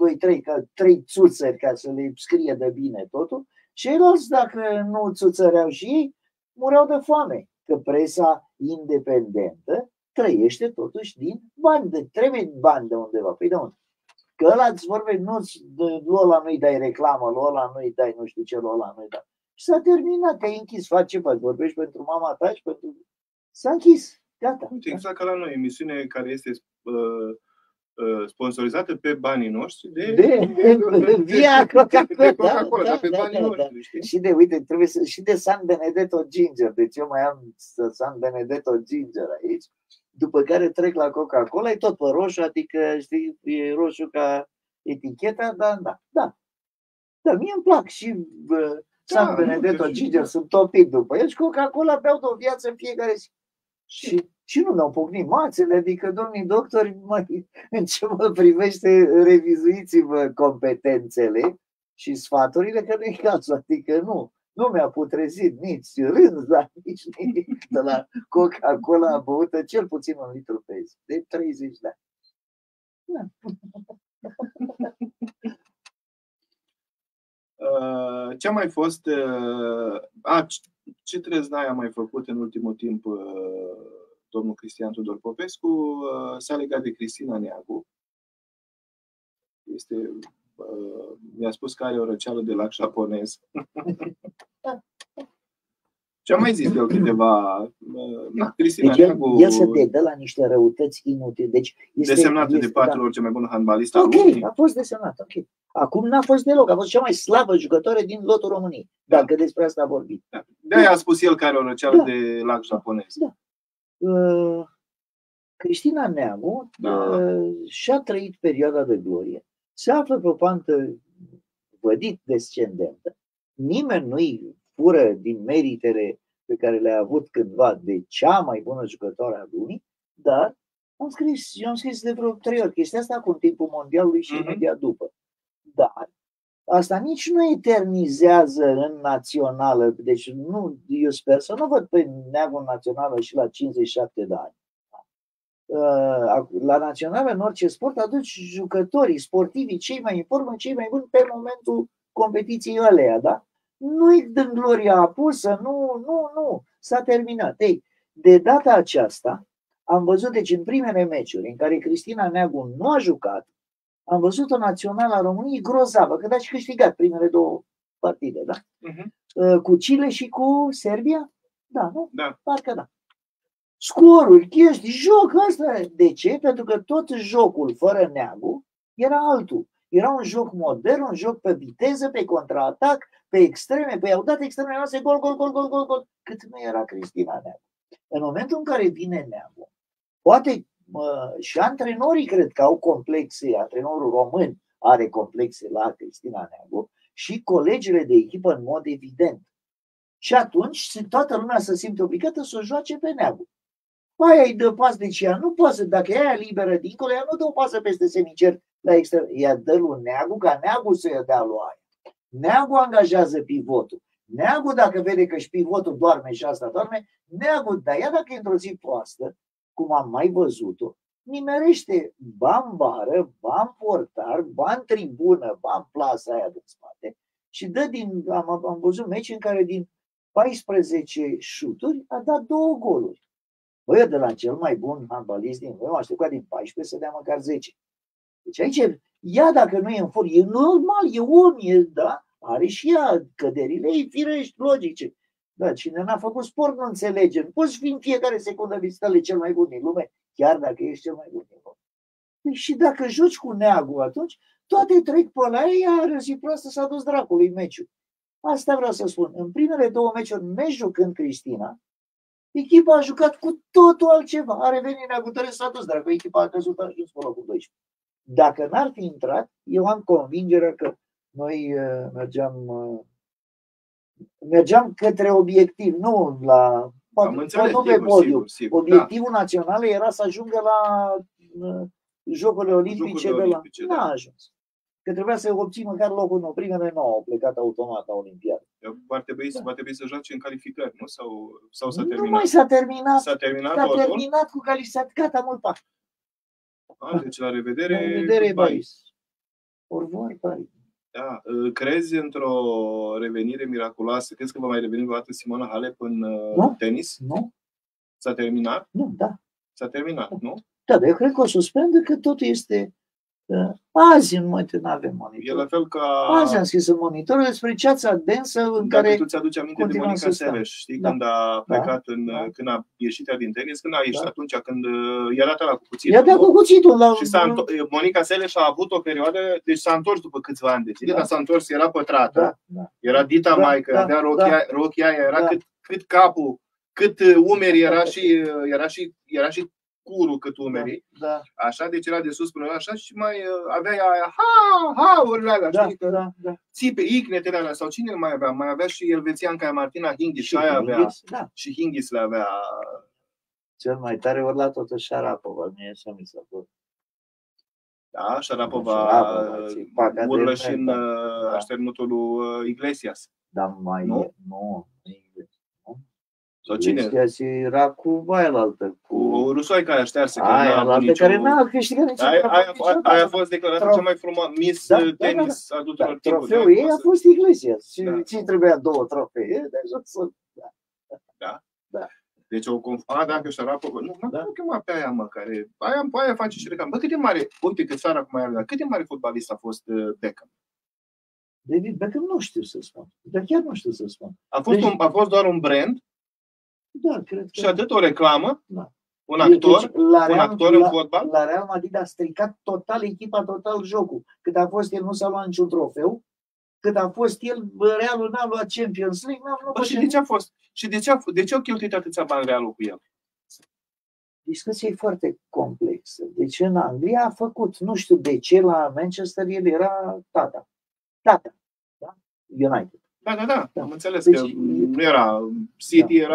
2-3 țuțări ca să le scrie de bine totul. Ceilalți, dacă nu țuțăreau și ei, mureau de foame. Că presa independentă trăiește totuși din bani. Trebuie bani de undeva. Păi de unde? Că ăla îți vorbe, ăla nu-i dai reclamă, ăla nu-i dai nu știu ce, ăla nu-i dai. Și s-a terminat, te-ai închis, faci ce faci? Vorbești pentru mama ta și pentru... S-a închis, gata. Uite, exact ca la noi, emisiune care este sponsorizată pe banii noștri via Coca-Cola, dar pe banii noștri, știi? Și de, uite, trebuie și de San Benedetto Ginger, deci eu mai am San Benedetto Ginger aici, după care trec la Coca-Cola, e tot pe roșu, adică, știi, e roșu ca eticheta, da, mie îmi plac și San Benedetto Ginger, sunt topit după el și Coca-Cola beau de o viață în fiecare zi. Și nu mi-au pocnit mațele, adică, domnii doctori, în ce mă privește, revizuiți-vă competențele și sfaturile, că nu e cazul, adică nu mi-a putrezit nici rânza, nici nimic de la Coca-Cola băută cel puțin 1 litru pe zi, de 30 de ani. Ce a mai fost? Ce trăznai a mai făcut în ultimul timp domnul Cristian Tudor Popescu? S-a legat de Cristina Neagu. Mi-a spus că are o răceală de lac japonez. Ce am mai zis eu câteva... Cristina Neagu... El se dedă la niște răutăți inutile. Deci desemnată de 4 ori cel mai bun handbalist al lumii. A fost desemnat, ok. Acum n-a fost deloc, a fost cea mai slabă jucătoare din lotul României, dacă despre asta a vorbit. De-aia a spus el că are o răceală de lac japonez. Cristina Neagu și-a trăit perioada de glorie, se află pe o pantă vădit descendentă, nimeni nu-i fură din meritele pe care le-a avut cândva de cea mai bună jucătoare a lumii, dar eu am scris de vreo 3 ori chestia asta cu timpul mondialului și imediat după. Dar asta nici nu eternizează în națională, deci eu sper să nu văd pe Neagu în națională și la 57 de ani. La națională, în orice sport, aduci jucătorii sportivi cei mai în formă, cei mai buni pe momentul competiției ăleia, da? Nu-i din gloria apusă, nu, s-a terminat. Ei, de data aceasta, am văzut, deci în primele meciuri în care Cristina Neagu nu a jucat, am văzut o națională a României grozavă, că a și câștigat primele 2 partide, da? Cu Chile și cu Serbia? Da, nu? Da. Parcă da. Scoruri, chestii, joc ăsta. De ce? Pentru că tot jocul fără Neagu era altul. Era un joc modern, un joc pe viteză, pe contraatac, pe extreme, pe i-au dat extremele noastre, gol, cât nu era Cristina Neagu. În momentul în care vine Neagu, poate și antrenorii cred că au complexe, antrenorul român are complexe la Cristina Neagu și colegile de echipă în mod evident. Și atunci toată lumea se simte obligată să o joace pe Neagu. Aia îi dă pas, deci ea nu poate, dacă ea e liberă dincolo, ea nu dă o pasă peste semicer la extern. Ea dă lui Neagu ca Neagu să-i dea lui aia. Neagu angajează pivotul. Neagu, dacă vede că și pivotul doarme și asta doarme, Neagu, dar ea dacă e într-o zi proastă, cum am mai văzut-o, nimerește ba în bară, ba în portar, ba în tribună, ba în plasa aia de spate și dă am văzut meci în care din 14 șuturi a dat 2 goluri. Băi, de la cel mai bun handbalist din lume, m-am așteptat din 14 să dea măcar 10. Deci aici Ea, dacă nu e în formă, e normal, e om, da? Are și ea căderile ei firești, logice. Da, cine n-a făcut sport nu înțelege. Nu poți fi în fiecare secundă vizitale cel mai bun din lume, chiar dacă ești cel mai bun din lume. Păi și dacă joci cu neagul atunci, toate trec pe la ea, iar zi proastă s-a dus dracului meciul. Asta vreau să spun. În primele 2 meciuri, nejucând Cristina, echipa a jucat cu totul altceva. A revenit neagutăre, s-a dus dracului. Echipa a căzut în locul 12. Dacă n-ar fi intrat, eu am convingerea că noi mergeam către obiectiv, nu la... nu pe podium. Sigur, obiectivul național era să ajungă la Jocurile Olimpice de la... N-a ajuns. Că trebuia să obții măcar locul 1. Primele 9 au plecat automat la Olimpiadă. Va trebui să joace în calificări, nu? Sau s-a terminat? Nu mai s-a terminat. S-a terminat cu calificări. Gata, mult pac. Deci la revedere. La revedere, Paris. Orvor, Paris. Da. Crezi într-o revenire miraculoasă? Crezi că va mai reveni vreodată Simona Halep în tenis? Nu. S-a terminat? Nu, da. S-a terminat, nu? Da, dar eu cred că o suspendă, că totul este... Azi nu avem monitor. E la fel ca... Azi am scris în monitorul despre ceața densă în care... tu ți-aduci aminte de Monica Seles, știi? Da. Când a plecat, când a ieșit ea din tenis, când a ieșit atunci, când i-a dat la cu cuțitul. I-a dat cu cuțitul. Și Monica Seles a avut o perioadă, deci s-a întors după câțiva ani de zile, dar s-a întors, era pătrată, era dita maică, avea rochia aia, era cât capul, cât umerii, era și curul cât umerii. Da. Așa, deci era de sus până la așa și mai avea aia, ha-urile alea, știi? Țipe, icnetele alea, sau cine mai avea? Mai avea și elvețianca Martina Hingis, și aia avea. Și Hingis le avea. Cel mai tare urla totuși Sharapova, mie așa mi s-a părut. Da, Sharapova urlă și în așternutul lui Iglesias. Dar mai nu. Sau cine? Era cu aia la altă. Cu rusoica aia ștearsă. Aia la altă care n-a câștigat niciodată. Aia a fost declarată cea mai frumoasă Miss Tenis a tuturor timpurilor. Trofeul ei a fost Iglesias. Și ți trebuia 2 trofee. Da. Deci dacă Sharapova, nu chema pe aia, mă, care aia face și reclamă. Bă, cât de mare, uite că țara acum are, cât de mare fotbalist a fost Beckham? David Beckham nu știu să spun. Dar chiar nu știu să spun. A fost doar un brand? Da, cred că. Și atât o reclamă? Da. Un actor în fotbal? La Real Madrid a stricat total echipa, total jocul. Cât a fost el, nu s-a luat niciun trofeu. Cât a fost el, Realul n-a luat Champions League. Și de ce a fost? Și de ce au cheltuit atâția bani Realul cu el? Discuția e foarte complexă. Deci în Anglia a făcut, nu știu de ce, la Manchester el era tata. Da? United. Da. Am înțeles că nu era City,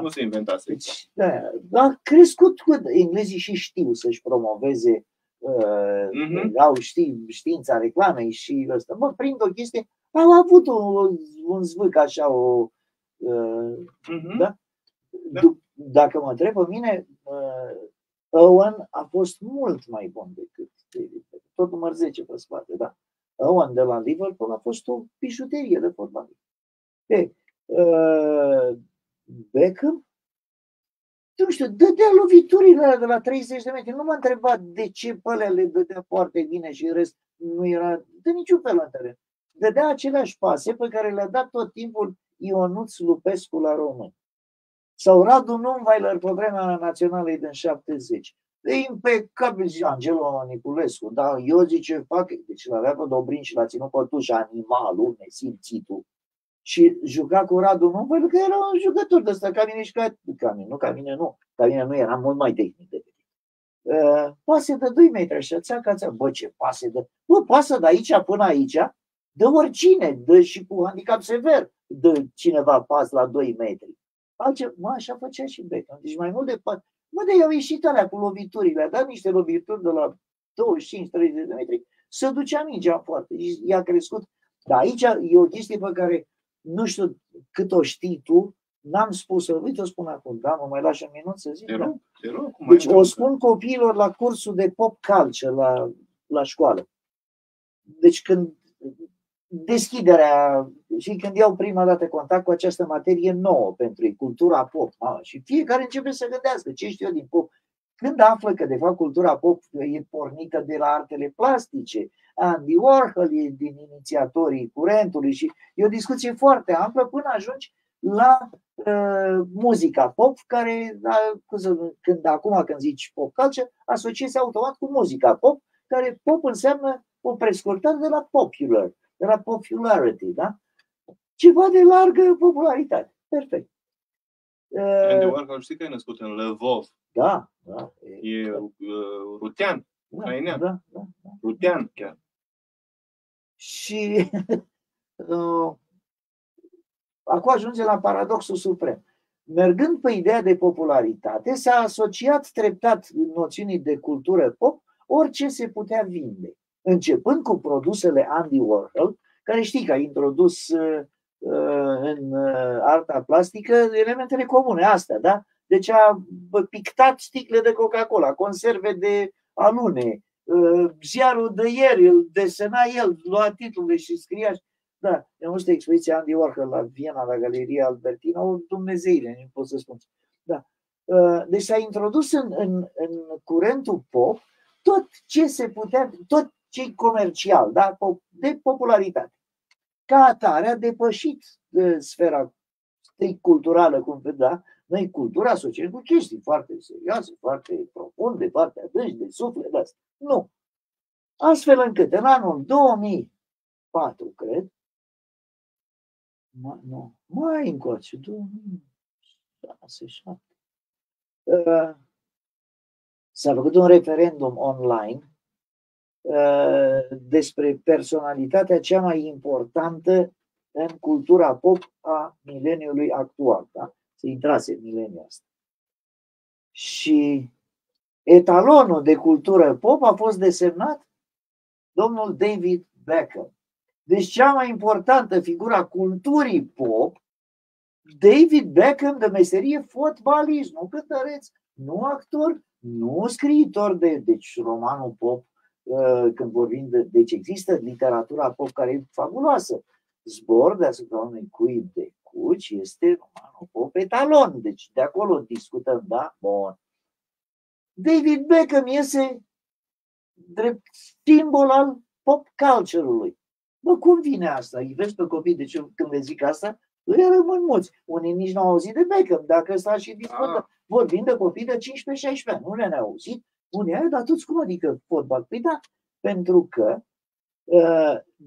nu se inventase. Deci, a crescut cu englezii și știu să-și promoveze, au știința reclamei și ăsta. Mă prind o chestie, au avut un zvâc așa, da? Dacă mă întreb pe mine, Owen a fost mult mai bun decât David. Tot număr 10 pe spate, da. Owen de la Liverpool a fost o bijuterie de fotbalist. Beckham, nu știu, dădea loviturile de la 30 de metri. Nu m-a întrebat de ce pe alea le dădea foarte bine și în rest nu era de niciun fel în teren. Dădea aceleași pase pe care le-a dat tot timpul Ionuț Lupescu la Români. Sau Radu Nunweiler pe vremea naționalei din 70. E impecabil, zice Angelo Niculescu, dar eu zice, fac, deci l-avea pe Dobrin și l-a ținut pe tușa animalul, nesimțitul. Și juca cu Radu Nunweiler, că era un jucător de ăsta, ca mine nu, era mult mai tehnic decât. Pase de 2 metri, așa, țeaca, bă, ce pase de... Bă, pasă de aici până aici, dă oricine, dă și cu handicap sever, dă cineva pas la 2 metri. Așa făcea și Beckham, deci mai mult de pas. Mă, de i-au ieșit alea cu loviturile, a dat niște lovituri de la 25-30 de metri, se ducea mingea foarte, i-a crescut. Dar aici e o chestie pe care nu știu cât o știi tu, n-am spus-o, uite o spun acum, da, mă mai lași un minut să zic? Te rog, deci o spun copiilor la cursul de pop culture la școală. Deci când deschiderea și când iau prima dată contact cu această materie nouă pentru ei, cultura pop, și fiecare începe să gândească ce știu eu din pop. când află că de fapt cultura pop e pornită de la artele plastice, Andy Warhol e din inițiatorii curentului și e o discuție foarte amplă până ajungi la muzica pop, care când zici pop culture, asociezi automat cu muzica pop, care pop înseamnă o prescurtare de la popular, de la popularity, da? Ceva de largă popularitate. Perfect. Andy Warhol, știi că e născut în Lvov. Da. E rutean, ucrainean. Da. Rutean chiar. Și acum ajunge la paradoxul suprem. Mergând pe ideea de popularitate, s-a asociat treptat noțiunii de cultură pop orice se putea vinde. Începând cu produsele Andy Warhol, care știi că a introdus în arta plastică elementele comune astea, da? Deci a pictat sticle de Coca-Cola, conserve de alune, ziarul de ieri, îl desena el, lua titlurile și scria. Da, eu nu știu expoziția Andy Warhol la Viena, la Galeria Albertina, o dumnezeire, nu pot să spun. Da. Deci s-a introdus în curentul pop tot ce se putea, tot ce comercial, da? De popularitate. Ca atare a depășit sfera strict culturală, cum vedea. Noi cultura asociem cu chestii foarte serioase, foarte profunde, foarte adânci, de suflet, de asta. Nu. Astfel încât în anul 2004, cred, mai încoace, 2006, 2007, s-a făcut un referendum online despre personalitatea cea mai importantă în cultura pop a mileniului actual. Da? Se intrase în mileniul ăsta. Și etalonul de cultură pop a fost desemnat domnul David Beckham. Deci cea mai importantă figură a culturii pop, David Beckham, de meserie fotbalist, nu cântăreț, nu actor, nu scriitor deci romanul pop, când vorbim deci există literatura pop care e fabuloasă. Zbor deasupra unui cuib de cuci este romanul pop etalon, deci de acolo discutăm, da? Bun. David Beckham iese drept simbol al pop culture-ului. Bă, cum vine asta? Îi vezi pe copii, deci când le zic asta, îi rămân mulți. Unii nici n-au auzit de Beckham, dacă ăsta și discută. Vorbim de copii de 15-16 ani, nu le-au auzit. Unii ai, dar toți cum adică fotbal? Păi da, pentru că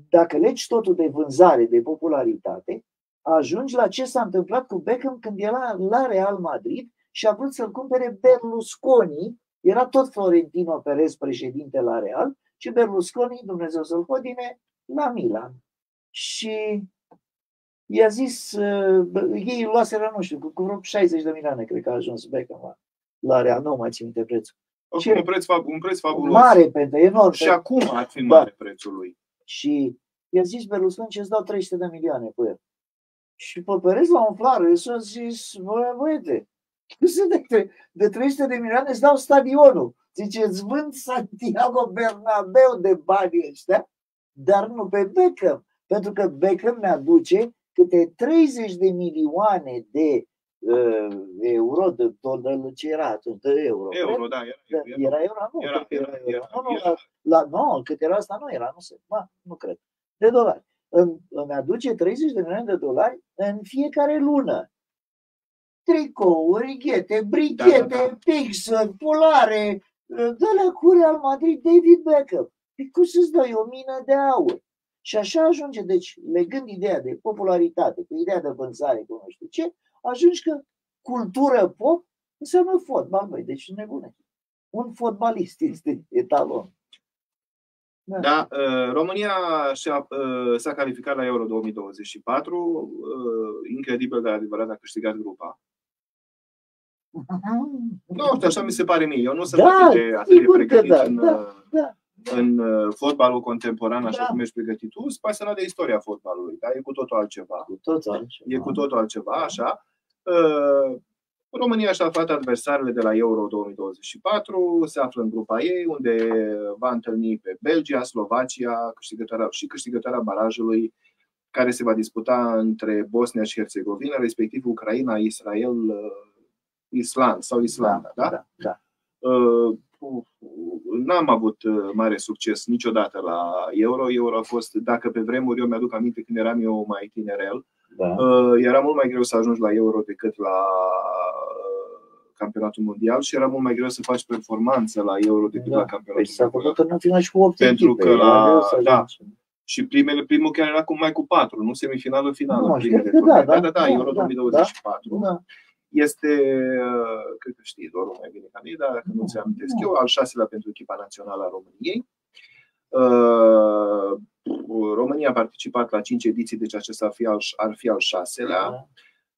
dacă legi totul de vânzare, de popularitate, ajungi la ce s-a întâmplat cu Beckham când era la Real Madrid și a vrut să-l cumpere Berlusconi. Era tot Florentino Perez președinte la Real și Berlusconi, Dumnezeu să-l hodine, la Milan. Și i-a zis, ei luaseră, nu știu, cu vreo 60 de milioane, cred că a ajuns Beckham la Real, nu mai țin minte prețul. Un preț fabulos. Mare pentru enorm. Și acum ar fi mare prețul lui. Și i-a zis Berlusconi ce îți dau 300 de milioane cu el. Și pe Perez la umflare s-a zis, băiete, de 300 de milioane îți dau stadionul. Zice, îți vând Santiago Bernabeu de banii ăștia, dar nu pe Beckham. Pentru că Beckham mi-aduce câte 30 de milioane de euro, de ce era atunci, de euro. Euro, da, era euro, nu, nu, cât era asta nu era, nu cred. De dolari. Îmi aduce 30 de milioane de dolari în fiecare lună. Tricouri, ghete, brichete, pixări, polare, dă-le cu Real Madrid, David Beckham. Păi cum să-ți dai o mină de aur? Și așa ajunge, deci, legând ideea de popularitate cu ideea de vânzare, cu nu știu ce, ajungi că cultură pop înseamnă fotbal, băi, deci nebune. Un fotbalist este etalon. Da, România s-a calificat la Euro 2024, incredibil de adevărat, a câștigat grupa. Nu știu, așa mi se pare mie. Eu nu sunt atât de pregătit în fotbalul contemporan, așa cum ești pregătit tu, sunt pasionat de istoria fotbalului, dar e cu totul altceva. E cu totul altceva, așa. România și-a aflat adversarele de la Euro 2024, se află în grupa ei, unde va întâlni pe Belgia, Slovacia și câștigătoarea barajului care se va disputa între Bosnia și Herțegovina, respectiv Ucraina, Israel, Island sau Islanda. Da? N-am avut mare succes niciodată la Euro. Euro a fost, dacă pe vremuri, eu mi-aduc aminte când eram eu mai tinerel, era mult mai greu să ajungi la Euro decât la campionatul mondial și era mult mai greu să faci performanță la Euro decât la campionatul mondial. Și cu 8 pentru că și primul chiar era mai cu 4, nu semifinală, finală. Euro 2024. Este, cred că știi doar mai bine ca mine, dar dacă nu ți amintesc eu, al 6-lea pentru echipa națională a României. România a participat la 5 ediții, deci acesta ar fi al 6-lea.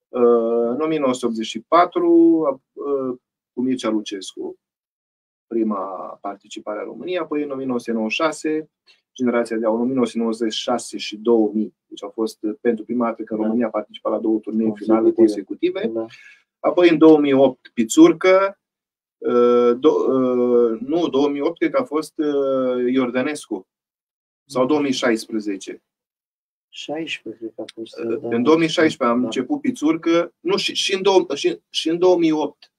În 1984, cu Mircea Lucescu, prima participare a României, apoi în 1996, generația de 1996 și 2000. Deci a fost pentru prima dată că România a participat la 2 turnee finale consecutive. Apoi în 2008 Pițurcă. 2008 cred că a fost Iordănescu. Sau 2016. 16 a fost. În 2016 am început Pițurcă. Nu, și în 2008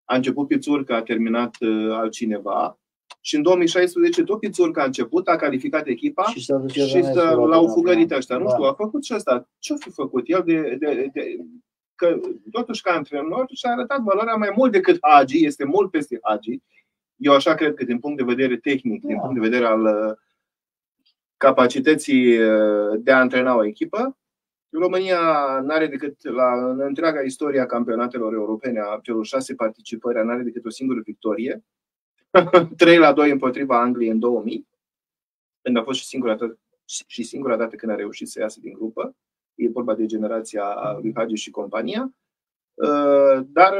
a început Pițurcă, a terminat altcineva. Și în 2016 tot Pițurcă a început, a calificat echipa și l-au fugărit ăștia. Nu știu, a făcut și ăsta. Ce-a fi făcut el că totuși ca antrenor și-a arătat valoarea mai mult decât Hagi, este mult peste Hagi. Eu așa cred că din punct de vedere tehnic, din punct de vedere al capacității de a antrena o echipă, România n-are decât în întreaga istoria campionatelor europene a celor 6 participări, n-are decât o singură victorie. 3-2 împotriva Angliei în 2000, când a fost și singura dată când a reușit să iasă din grupă. E vorba de generația lui Hagi și compania. Dar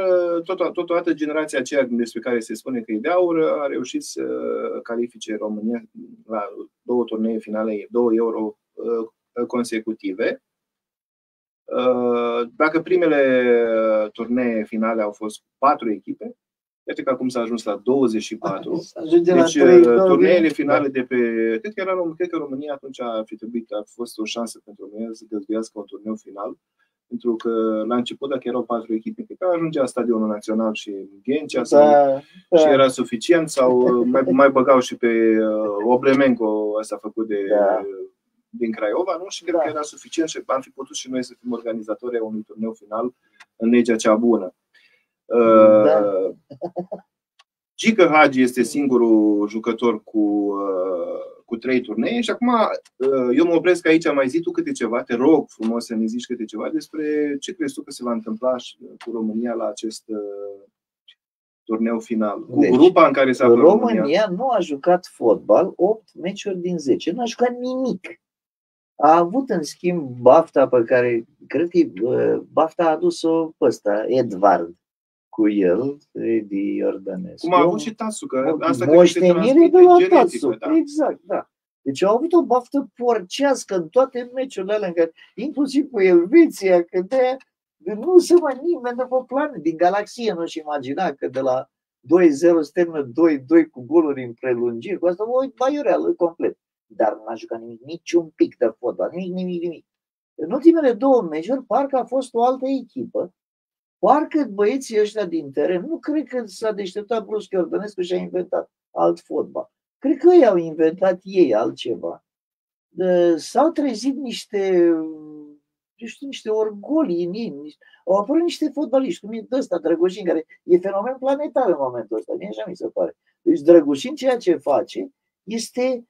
totodată generația aceea despre care se spune că e de aur a reușit să califice România la 2 turnee finale, 2 Euro consecutive. Dacă primele turnee finale au fost 4 echipe, iată că acum s-a ajuns la 24. Deci turneele finale de pe... Cred că România atunci a fost o șansă pentru România să găzduiască un turneu final. Pentru că la început, dacă erau 4 echipe, cred că ajungea Stadionul Național și Ghencea și era suficient, sau mai băgau și pe Oblemenco, ăsta făcut din Craiova, nu? Și cred că era suficient și am fi putut și noi să fim organizatori ai unui turneu final în legea cea bună. Gică Hagi este singurul jucător cu 3 turnee și acum eu mă opresc aici, mai zi tu câte ceva, te rog frumos să ne zici câte ceva despre ce crezi tu că se va întâmpla cu România la acest turneu final. Cu grupa în care se află România nu a jucat fotbal 8 meciuri din 10, nu a jucat nimic. A avut în schimb bafta pe care, cred că bafta a adus-o pe ăsta, Edvard, cu el, Edi Iordănescu. Cum a avut și Tasu, că asta moștenire de la Tasu, exact, da. Deci au avut o baftă porcească în toate meciurile alea, inclusiv cu Elveția, că de nu se mai nimeni de pe planet, din galaxie nu-și imagina că de la 2-0 se termină 2-2 cu goluri în prelungiri, cu asta o baiureală complet. Dar n-a jucat nimic, niciun pic de fotbal, nimic. În ultimele 2 meciuri, parcă a fost o altă echipă. Parcă băieții ăștia din teren, nu cred că s-a deșteptat brusc Iordănescu și a inventat alt fotbal. Cred că ei au inventat ei altceva. S-au trezit niște orgolii în ei. Au apărut niște fotbaliști, cum e ăsta, Drăgușin, care e fenomen planetar în momentul ăsta. Mie așa mi se pare. Deci Drăgușin, ceea ce face, este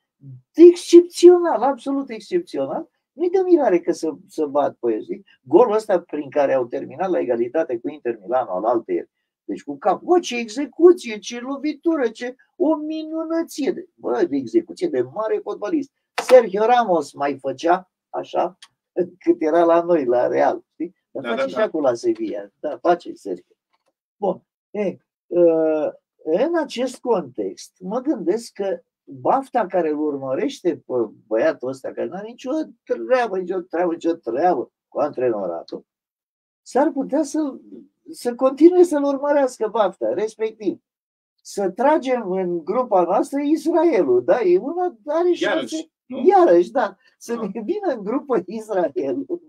excepțional, absolut excepțional. Nu-i de mirare că să bat pe el. Golul ăsta prin care au terminat la egalitate cu Inter Milano al altăieri. Deci cu cap. Bă, ce execuție, ce lovitură, ce o minunăție. De execuție de mare fotbalist. Sergio Ramos mai făcea așa cât era la noi, la Real. Știi? Dar face și acum la Sevilla. Da, face Sergio. Bun. În acest context, mă gândesc că bafta care îl urmărește pe băiatul ăsta, care nu are nicio treabă cu antrenoratul, s-ar putea să continue să-l urmărească bafta, respectiv să tragem în grupa noastră Israelul. Da? E una, are șanse Nu? Iarăși, da, să ne vină în grupă Israelul.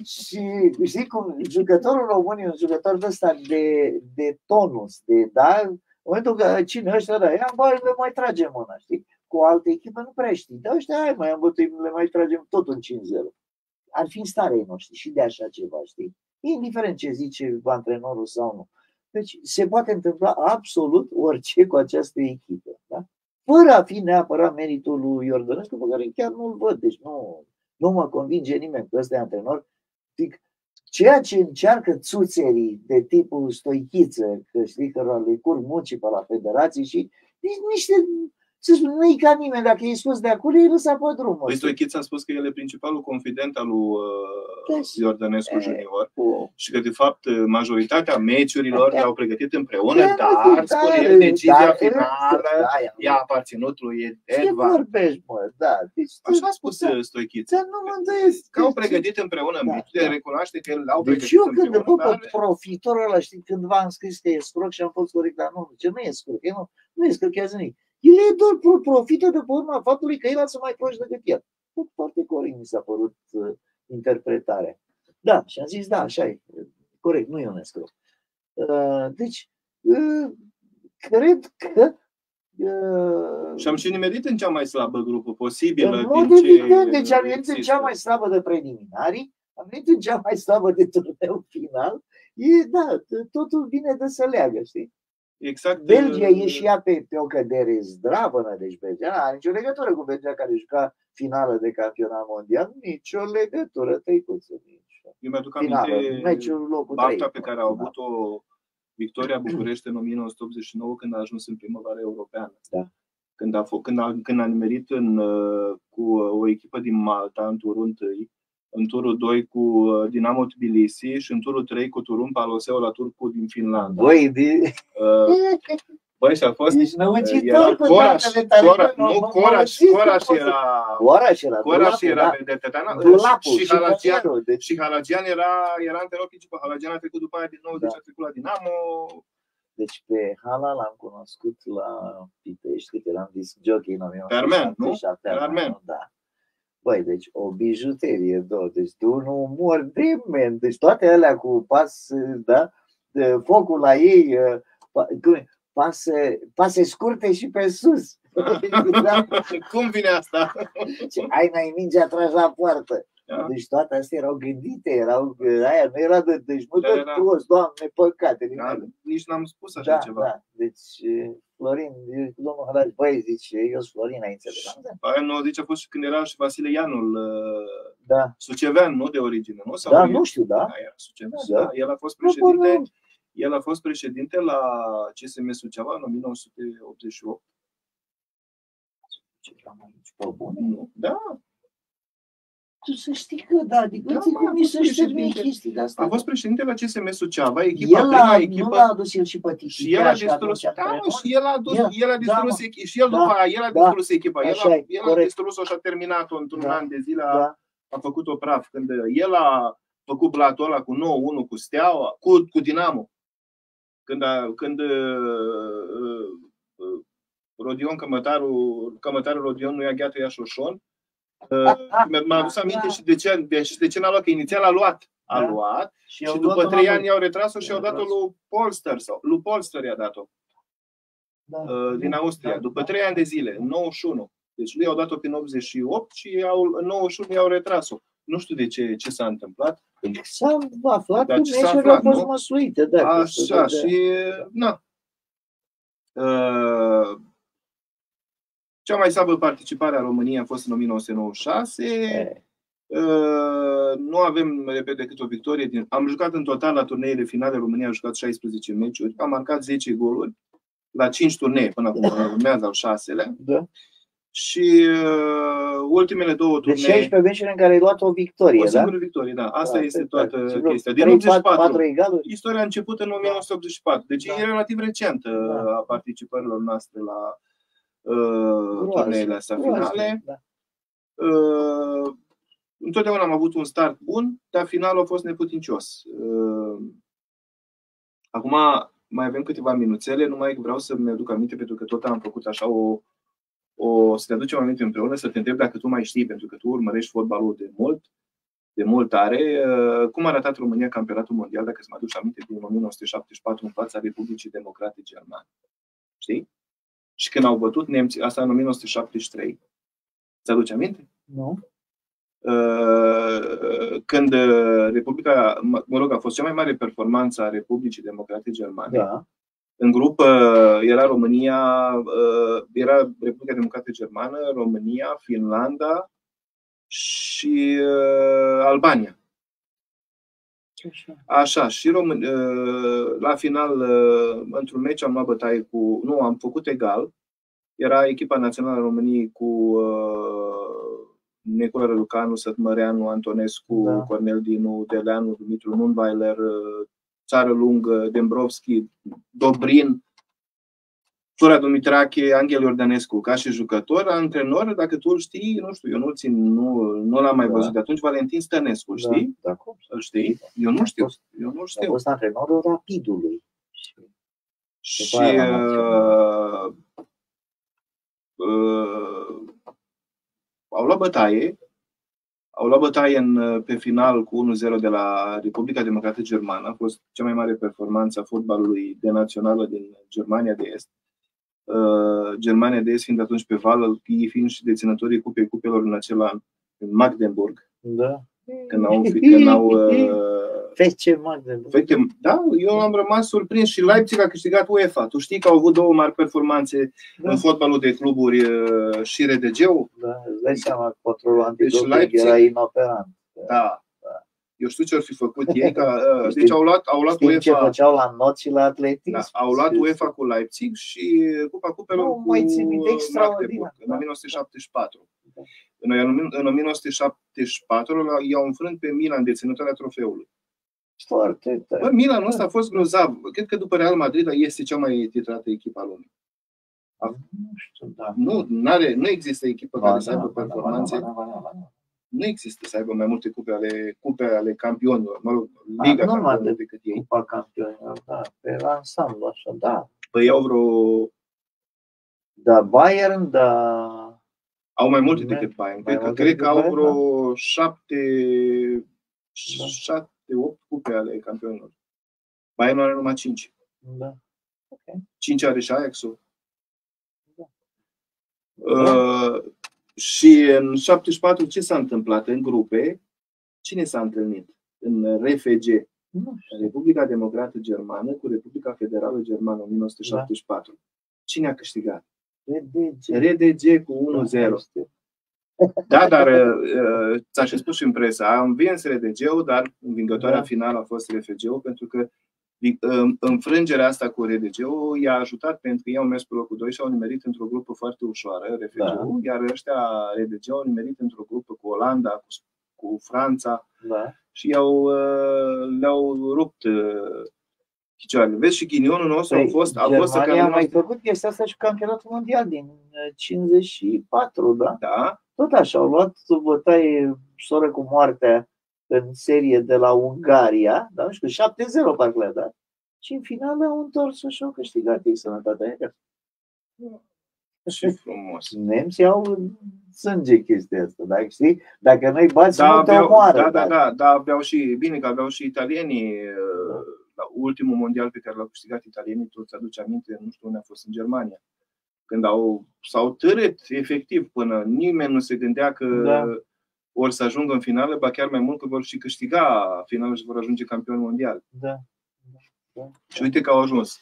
Și știi cum, jucătorul român e un jucător de ăsta de tonus, da? În momentul că cine ăștia, da, le mai tragem mâna, știi? Cu o altă echipă nu prea știi. Dar ăștia, hai mai îmbătuim, le mai tragem tot în 5-0. Ar fi în starea ei noștri și de așa ceva, știi? Indiferent ce zice antrenorul sau nu. Deci se poate întâmpla absolut orice cu această echipă, da? Fără a fi neapărat meritul lui Iordănescu, pe care chiar nu-l văd. Deci nu mă convinge nimeni că ăsta e antrenor. Ceea ce încearcă țuțerii de tipul Stoichiță, că știi că le curg muncii pe la federații și niște, să spun, nu-i ca nimeni, dacă e scos de acolo, e lăsat pe drum. Păi Stoichiță a spus că el e principalul confident al lui Iordănescu junior și că de fapt majoritatea meciurilor le-au pregătit împreună, dar spune decizia finală i-a aparținut lui Edvard. Ce vorbești, mă? Da. Deci, așa a spus Stoichiță. Nu mă îndoiesc. Că au pregătit împreună meciurile, recunoaște că l-au pregătit deci eu împreună. Când văd profitorul ăla, știi, cândva am scris că e scroc și am fost corect, dar nu, ce nu e scroc, nu e scrochează nimic. El e doar profită de pe urma faptului că el a să mai proști decât el. Foarte corect mi s-a părut interpretarea. Da, și am zis, da, așa e, corect, nu e un escroc. Deci, cred că și am și nimerit în cea mai slabă grupă posibilă. În mod evident, deci am venit în cea mai slabă de preliminarii, am venit în cea mai slabă de turneu final. Da, totul vine de să leagă, știi? Exact. Belgia e și ea pe o cădere zdravănă, deci Belgia nu are nicio legătură cu Belgia care juca finală de campionat mondial, nicio legătură, tăicuță, nicio. Eu mi-aduc aminte meciul locul bafta pe care a avut-o Victoria București în 1989 când a ajuns în primăvara europeană. Da. Când a nimerit cu o echipă din Malta în turul 1, în turul 2 cu Dinamo Tbilisi și în turul 3 cu Turun Paloseu la Turcu din Finlanda. Băi, și a fost Coraș era vedetetan și Halagian era antenor principal. Halagian a trecut după aia din nou, deci a trecut la Dinamo. Deci pe Hala l-am cunoscut la Pitești, că eram disc jockey în 1977. Da. Băi, deci o bijuterie, deci tu nu mori de men. Deci toate alea cu pas, da, focul la ei, pase scurte și pe sus. Cum vine asta? Ai n-ai mingea tragi la poartă. Deci toate astea erau gândite, aia nu era deci nu de toți, Doamne, păcate. Nici n-am spus așa ceva. Da, deci Florin, domnul Halaci, băi, zice, eu sunt Florin, ai înțeles? Aia nu, deci a fost și când era și Vasile Ianul, sucevean, nu de origine, nu? Da, nu știu, da. Era sucevean, da. El a fost președinte. El a fost președinte la CSM Suceava în 1988. Da. Tu să știi că da, adică cum mi să știi chestii de asta. A fost președinte la CSM Suceava, prima echipă. Nu l-a adus el și pe Tichii. Și el a distrus. Da, și el a distrus și el după aia, el a distrus echipa. El a distrus-o și a terminat-o într-un an de zile, a făcut-o praf. Când el a făcut blatul ăla cu 9-1 cu Steaua, cu Dinamo. Când Rodion Cămătarul Rodion nu i-a gheată ea Șoșon. M-am adus aminte și de ce n-a luat, că inițial a luat și după 3 ani i-au retras-o și i-au dat-o lui Polster, lui Polster i-a dat-o din Austria, după 3 ani de zile, în 91. Deci lui i-au dat-o prin 88 și în 91 i-au retras-o. Nu știu de ce s-a întâmplat. S-a aflat că meciurile au fost măsuite. Așa, și na. Cea mai slabă participare a României a fost în 1996. Nu avem, repet, decât o victorie. Am jucat în total la turneile finale. România a jucat 16 meciuri. Am marcat 10 goluri la 5 turnee. Până acum urmează al 6-lea. Da. Și ultimele 2 turnee. Deci 16 meciuri în care ai luat o victorie, o singură victorie, da. Asta este toată chestia. Din 84. Istoria a început în 1984. Deci e relativ recentă a participărilor noastre la turneile astea finale. Întotdeauna am avut un start bun, dar finalul a fost neputincios. Acum mai avem câteva minuțele, numai că vreau să-mi aduc aminte, pentru că tot am făcut așa o să ne aducem aminte împreună, să te întreb dacă tu mai știi, pentru că tu urmărești fotbalul de mult tare, cum a arătat România campionatul mondial, dacă îți mă aduci aminte, din 1974 în fața Republicii Democrate Germane. Știi? Și când au bătut nemții, asta în 1973. Ți aduce aminte? Nu. Când Republica, mă rog, a fost cea mai mare performanță a Republicii Democrate Germane. Da. În grup era România, era Republica Democrată Germană, România, Finlanda și Albania. Așa, și la final, într-un meci am luat bătaie cu... Nu, am făcut egal. Era echipa națională a României cu Nicola Răducanu, Sătmăreanu, Antonescu, da. Cornel Dinu, Deleanu, Dumitru Nunweiler, Țară Lungă, Dembrovski, Dobrin, Flora Dumitrache, Angel Iordănescu, ca și jucător, antrenor, dacă tu îl știi, nu știu, eu nu l-am mai văzut de atunci, Valentin Stănescu, știi? Da, îl știi? Eu nu știu. A fost antrenorul Rapidului. Și au luat bătaie pe final cu 1-0 de la Republica Democrată Germană. A fost cea mai mare performanță a fotbalului de națională din Germania de Est. Germania de Est fiind atunci pe val, ei fiind și deținătorii cupelor în acel an, în Magdeburg. Da. Când au FC Magdeburg. Da, eu am rămas surprins și Leipzig a câștigat UEFA. Tu știi că au avut două mari performanțe în fotbalul de cluburi și RDG-ul? Da, îți dai seama că controlul antidoping era inoperant. Da. Eu știu ce ar fi făcut ei. Deci au luat UEFA. Ce făceau la not și la atletism. Da, au luat UEFA cu Leipzig și Cupa Cupelor cu Magdeburg în 1974. În 1974 i-au înfrânt pe Milan, deținătoarea trofeului. Foarte tare. Milanul ăsta a fost grozav. Cred că după Real Madrid este cea mai titrată echipă a lumii. Nu știu, da. Nu există echipă care să aibă performanțe. Nu există să aibă mai multe cupe ale campionilor. Mă rog, Liga campionilor decât ei. Cupa campionilor, da. Pe ansamblu, așa, da. Păi au vreo... Da, Bayern, da... Au mai multe decât Bayern. Cred că au vreo 7-8 cupe ale campionilor. Bayern are numai 5. Da. Okay. 5 are și Ajax-ul. Da. Și în 74 ce s-a întâmplat? În grupe, cine s-a întâlnit? În RFG, Republica Democrată Germană cu Republica Federală Germană, 1974. Da. Cine a câștigat? RDG cu 1-0. Da, dar ți-a și spus și în presă, a învins RDG-ul, dar învingătoarea finală a fost RFG-ul, pentru că înfrângerea asta cu RDG-ul i-a ajutat, pentru că ei au mers pe locul 2 și au nimerit într-o grupă foarte ușoară, RFG-ul, iar ăștia RDG au nimerit într-o grupă cu Olanda, cu Franța, și le-au rupt picioarele. Vezi, și ghinionul nostru a fost Germania a mai făcut chestia asta și campionatul mondial din 54, da? Da. Tot așa, au luat bătaie soră cu moartea în serie de la Ungaria, da? Nu știu, 7-0 parcă le-a dat. Și în final au întors și au câștigat ei sănătatea. Ce frumos. Nemții au sânge chestia asta, dacă știi? Dacă nu-i bați, nu te omoară. Da, aveau și, bine că aveau și italienii. La ultimul mondial pe care l-au câștigat italienii, tu ți-aduci aminte, nu știu unde a fost, în Germania. Când s-au târât efectiv până nimeni nu se gândea că ori să ajungă în finală, ba chiar mai mult că vor și câștiga finalul și vor ajunge campioni mondiali. Da. Și uite că au ajuns.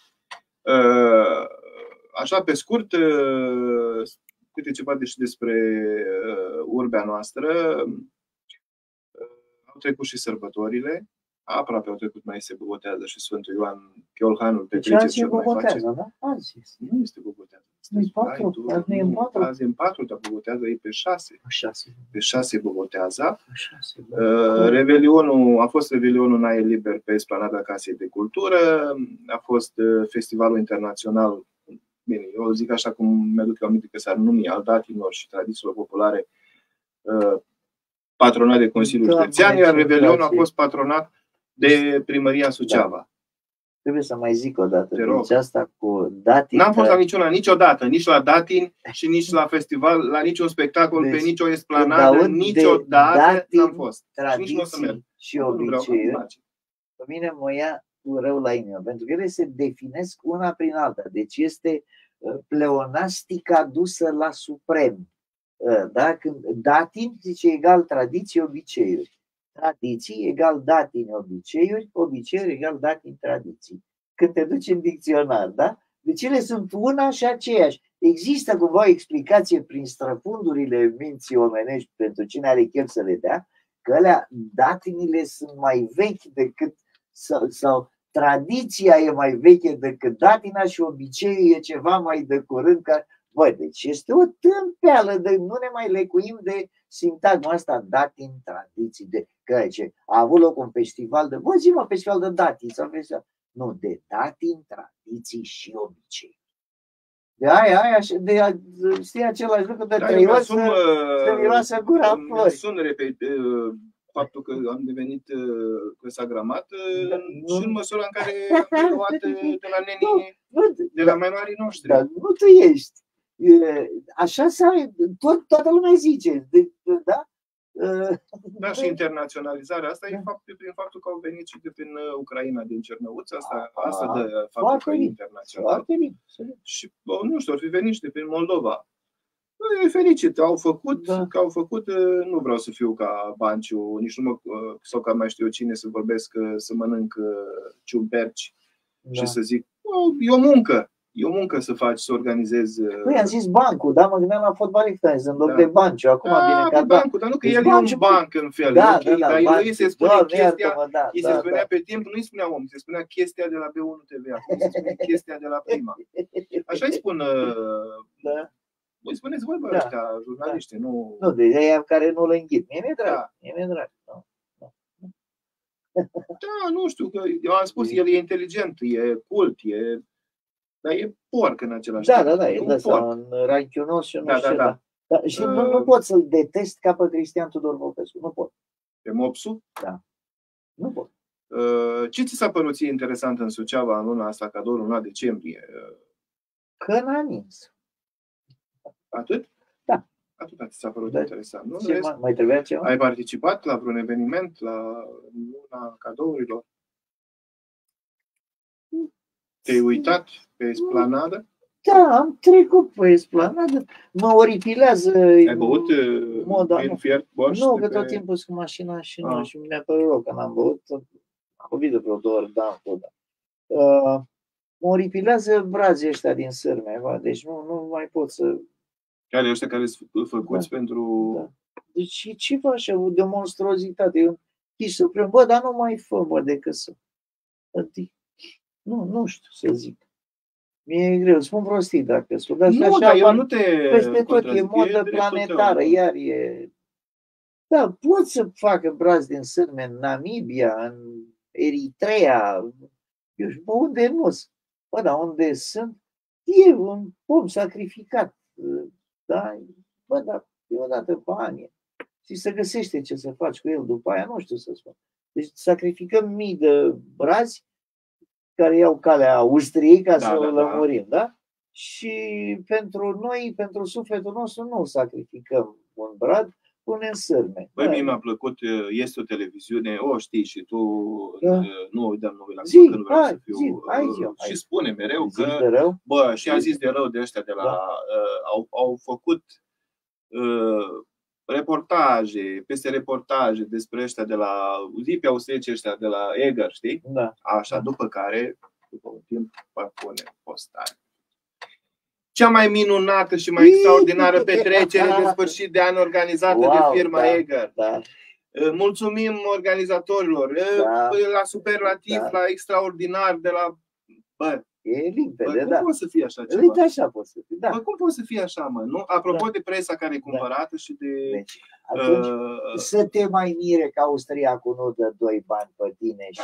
Așa, pe scurt, câte ceva despre urbea noastră. Au trecut și sărbătorile. Aproape au trecut, mai se bobotează și Sfântul Ioan Chiolhanul petrece și mai face. Nu este bobotează. Azi e în 4, dar bobotează ei pe 6. Pe 6 bobotează. Revelionul, a fost Revelionul în aer liber pe esplanada Casei de Cultură. A fost festivalul internațional. Bine, eu zic așa cum mi-aduc eu aminte că s-ar numi al datinilor și tradițiilor populare, patronat de Consiliul Județean, iar Revelionul a fost patronat de Primăria Suceava. Trebuie să mai zic o dată. Te rog. Deci asta cu Datin. N-am fost la niciuna niciodată, nici la Datin și nici la festival, la niciun spectacol, Deci, pe nicio esplanadă, niciodată n-am fost. Tradiții și obiceiuri, pe mine mă ia cu rău la inimă, pentru că ele se definesc una prin alta. Deci este pleonastica dusă la suprem. Da? Când Datin zice egal tradiții, obiceiuri. Tradiții egal Datin, obiceiuri, obiceiuri egal Datin, tradiții. Când te duci în dicționar, da? Deci ele sunt una și aceeași. Există cumva o explicație prin străfundurile minții omenești pentru cine are chef să le dea, că alea, datinile sunt mai vechi decât, sau tradiția e mai veche decât datina și obiceiul e ceva mai de curând. Bă, deci este o tâmpeală, nu ne mai lecuim de sintagma asta, datin, tradiții, că a avut loc un festival de, bă, zi-mă, festival de datin sau festival. Nu, de datin, tradiții și obicei. De aia, știi același lucru de 3 ori să miroasă gura în flori. Sun faptul că am devenit consagramat și în măsura în care am luat de la nenii, de la mai marii noștri. Dar nu tu ești. Așa toată lumea zice. Da? Da, și internaționalizarea asta e prin faptul că au venit și de prin Ucraina, din Cernăuț. Asta dă faptul că e internațional. Și nu știu, ar fi venit și de prin Moldova. E fericit, au făcut, că au făcut, nu vreau să fiu ca Banciu, nici nu sau ca mai știu eu cine să vorbesc, să mănânc ciumperci și să zic, e o muncă să faci, să organizezi. Păi am zis Bancu, da, mă gândeam la fotbalist, în loc de Banciu, acum bine că Bancu, dar nu că el e un banc în fel, dar el se spune chestia, îi se spunea pe timp, nu îi spunea om, se spunea chestia de la B1 TV, se spunea chestia de la Prima. Așa îi spun. Voi spuneți voi, bă, ăștia, jurnaliști, nu... Nu, de aia care nu le înghit. Mie mi-e drag. Mie drag. Da, nu știu, că eu am spus, el e inteligent, e cult, dar e porc în același timp. Da, e un ranchiunos și nu știu. Da. Și nu pot să-l detest ca pe Cristian Tudor Popescu. Nu pot. Pe Mopsu? Da. Nu pot. Ce ți s-a părut ție interesant în Suceava în luna asta, cadou luna decembrie? Că n-a nins. Atât? Da. Atât ți s-a părut interesant. Nu? Mai trebuia ceva? Ai participat la vreun eveniment la luna cadourilor? Te-ai uitat pe esplanadă? Da, am trecut pe esplanadă. Mă oripilează. Ai băut vin fiert, borș? Nu, că tot timpul sunt cu mașina și nu. Și mi-a părut rău că n-am băut. Am băut de vreo 2 ori, da, tot. Mă oripilează brazii ăștia din Sârme. Deci nu mai pot să... Care ăștia care sunt făcuți pentru... Da. Deci ceva așa, de monstruozitate. Eu chis suprem, bă, dar nu mai fă, bă, decât să... Nu știu să zic. Mi-e greu, spun prostii dacă spun. Nu, dar eu nu te... Peste tot, e modă planetară, iar e... Da, pot să facă brazi din Sârme în Namibia, în Eritrea, eu știu, bă, unde nu sunt. Bă, dar unde sunt, e un om sacrificat. Da? Bă, dar e odată pe ani. Și se găsește ce să faci cu el după aia, nu știu să spun. Deci sacrificăm mii de brazi care iau calea Austriei ca să o lămurim, da? Și pentru noi, pentru sufletul nostru, nu sacrificăm un brad, punem sârme. Băi, mie mi-a plăcut, este o televiziune, o știi și tu, nu îi dăm nume la când vreau să fiu. Și spune mereu că, bă, și am zis de rău de ăștia de la, au făcut reportaje, peste reportaje despre ăștia de la lipii austrieci ăștia de la Eger, știi? Da. Așa, după care, după un timp, pune postare. Cea mai minunată și mai extraordinară petrecere de sfârșit de an organizată de firma Eger. Da. Mulțumim organizatorilor, la superlativ, la extraordinar, de la... Bă, e limpede, cum poate să fie așa ceva? Uite, așa poate să fie, da. Bă, cum poate să fie așa, mă? Nu? Apropo de presa care e cumpărată și de... Deci, atunci, să te mai mire că austriacul nu dă 2 bani pe tine și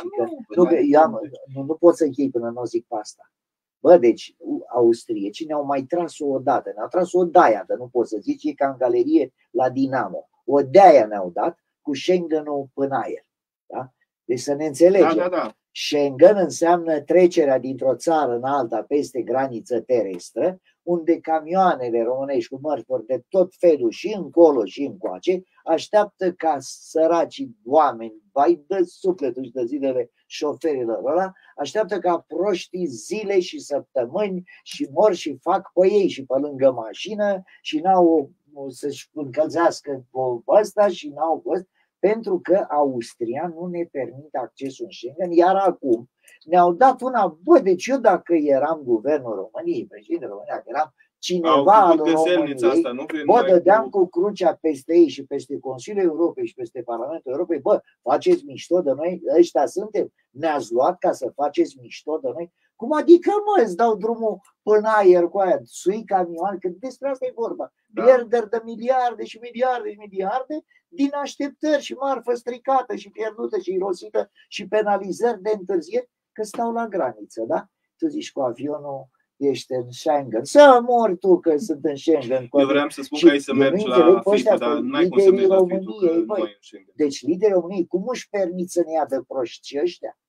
nu pot să închei până nu zic pe asta. Bă, deci, austriecii ne-au mai tras-o odată, ne-au tras-o de-aia, dar nu poți să zici, e ca în galerie la Dinamo. O de-aia ne-au dat cu Schengen-ul în aer. Da? Deci să ne înțelegem. Da. Schengen înseamnă trecerea dintr-o țară în alta peste graniță terestră, unde camioanele românești cu mărfuri de tot felul și încolo și încoace așteaptă ca săracii oameni, vai de sufletul și de zilele șoferilor ăla, așteaptă ca proștii zile și săptămâni și mor și fac pe ei și pe lângă mașină și n-au să-și încălzească ăsta și n-au fost, pentru că Austria nu ne permite accesul în Schengen, iar acum ne-au dat una, bă, deci eu dacă eram guvernul României, președintele României, eram cineva al României, asta, nu? bă, dădeam cu crucea peste ei și peste Consiliul Europei și peste Parlamentul Europei, bă, faceți mișto de noi, ăștia suntem, ne-ați luat ca să faceți mișto de noi? Cum adică, mă, îți dau drumul până aer cu aia, sui camioane, că despre asta e vorba. Da. Pierderi de miliarde și miliarde și miliarde din așteptări și marfă stricată și pierdută și irosită și penalizări de întârzieri, că stau la graniță, da? Tu zici cu avionul ești în Schengen. Să mori tu că sunt în Schengen. Eu vreau să spun că ai să mergi la FITU, dar n-ai cum să mergi la FITU, că nu ai în Schengen. Deci liderii României, cum își permit să ne ia de proști ăștia?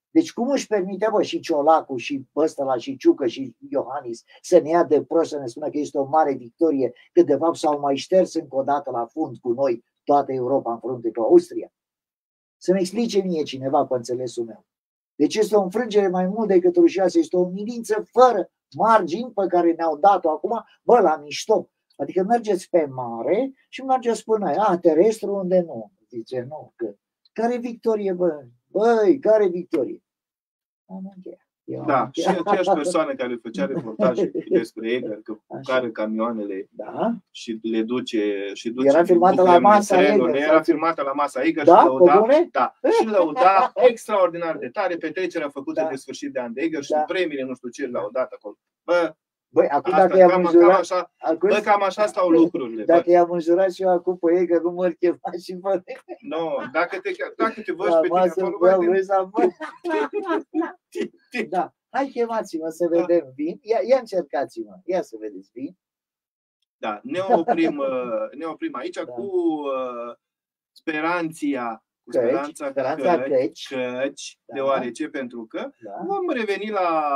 Deci cum își permite, bă, și Ciolacu, și ăsta, și Ciucă, și Iohannis să ne ia de prost, să ne spună că este o mare victorie, că de fapt s-au mai șters încă o dată la fund cu noi toată Europa în frunte cu Austria? Să-mi explice mie cineva pe înțelesul meu. Deci este o înfrângere mai mult decât rușioasă, este o umilință fără margini pe care ne-au dat-o acum, bă, la mișto. Adică mergeți pe mare și mergeți până aia, terestru unde nu. Zice, nu, că care victorie, bă? Băi, care victorie? Am încheiat. Da, și aceeași persoană care făcea reportaje despre Eger, că care camioanele și le duce și duce. Era filmată la masa Eger. Era filmată la masa Eger și lăuda, și lăuda extraordinar de tare petrecerea făcută de sfârșit de an de Eger și premiile, nu știu ce, l-au acolo. Băi, acum dacă i-am înjurat, cam așa stau lucrurile. Dacă i-am înjurat și eu acum pe Eger, nu mă chema și pe nu, dacă te văd pe tine acolo, da, hai chemați-mă să vedem, vin. Ia încercați-mă, ia să vedeți, vin. Da, ne oprim aici cu speranța căci, deoarece pentru că vom reveni la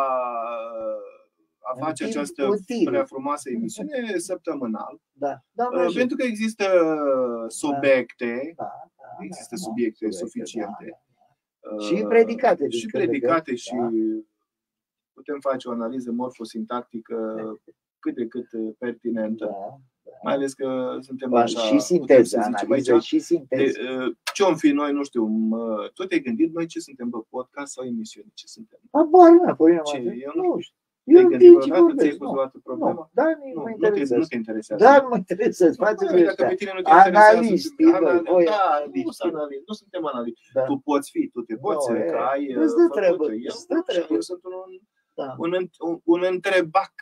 a face această prea frumoasă emisiune săptămânal. Pentru că există subiecte, suficiente. Și predicate. Și predicate și putem face o analiză morfosintactică cât de cât pertinentă. Mai ales că suntem așa. Și sinteză, analiză și sinteză. Ce-om fi noi, nu știu, tu te-ai gândit noi ce suntem, pe podcast sau emisiune? Ce suntem? Eu nu știu. Te-ai gândit vreodată? Ți-ai pus o altă problemă? Da, nu te interesează. Da, nu mă interesează. Dacă pe tine nu te analiști. Nu suntem analiști. Tu poți fi, tu te poți, că ai făcut. Eu sunt un întrebac.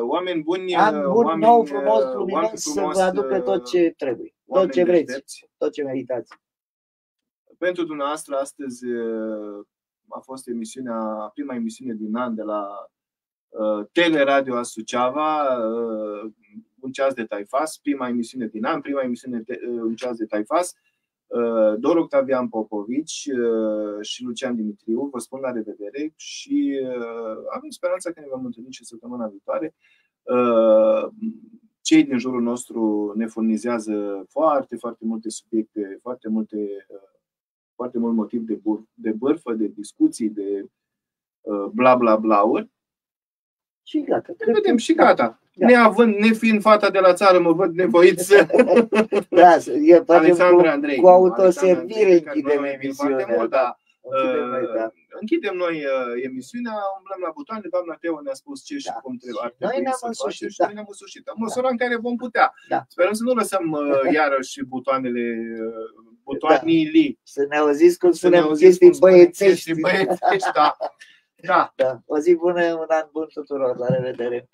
Oameni buni, nou, frumos, luminos, să vă aducă tot ce trebuie, tot ce vreți, tot ce meritați. Pentru dumneavoastră, astăzi a fost prima emisiune din an de la Teleradio Suceava, Un ceas de taifas, prima emisiune din an, prima emisiune Un ceas de taifas. Dor Octavian Popovici și Lucian Dimitriu vă spun la revedere și avem speranța că ne vom întâlni și săptămâna viitoare. Cei din jurul nostru ne furnizează foarte, foarte multe subiecte, foarte mult motiv de bârfă, de discuții, de bla bla blauri. Și gata. Ne vedem și gata. Nefiind fata de la țară, mă văd nevoit să... Da, Alexandra Andrei. Cu autoservire închidem emisiunea. Închidem noi emisiunea, umblăm la butoane, doamna Teo ne-a spus ce și cum trebuie să facem și noi ne-am însușit. În măsura în care vom putea. Sperăm să nu lăsăm iarăși butoanile. Să ne auziți cum spunem chestii băiețești. Da. O zi bună, un an bun tuturor, la revedere!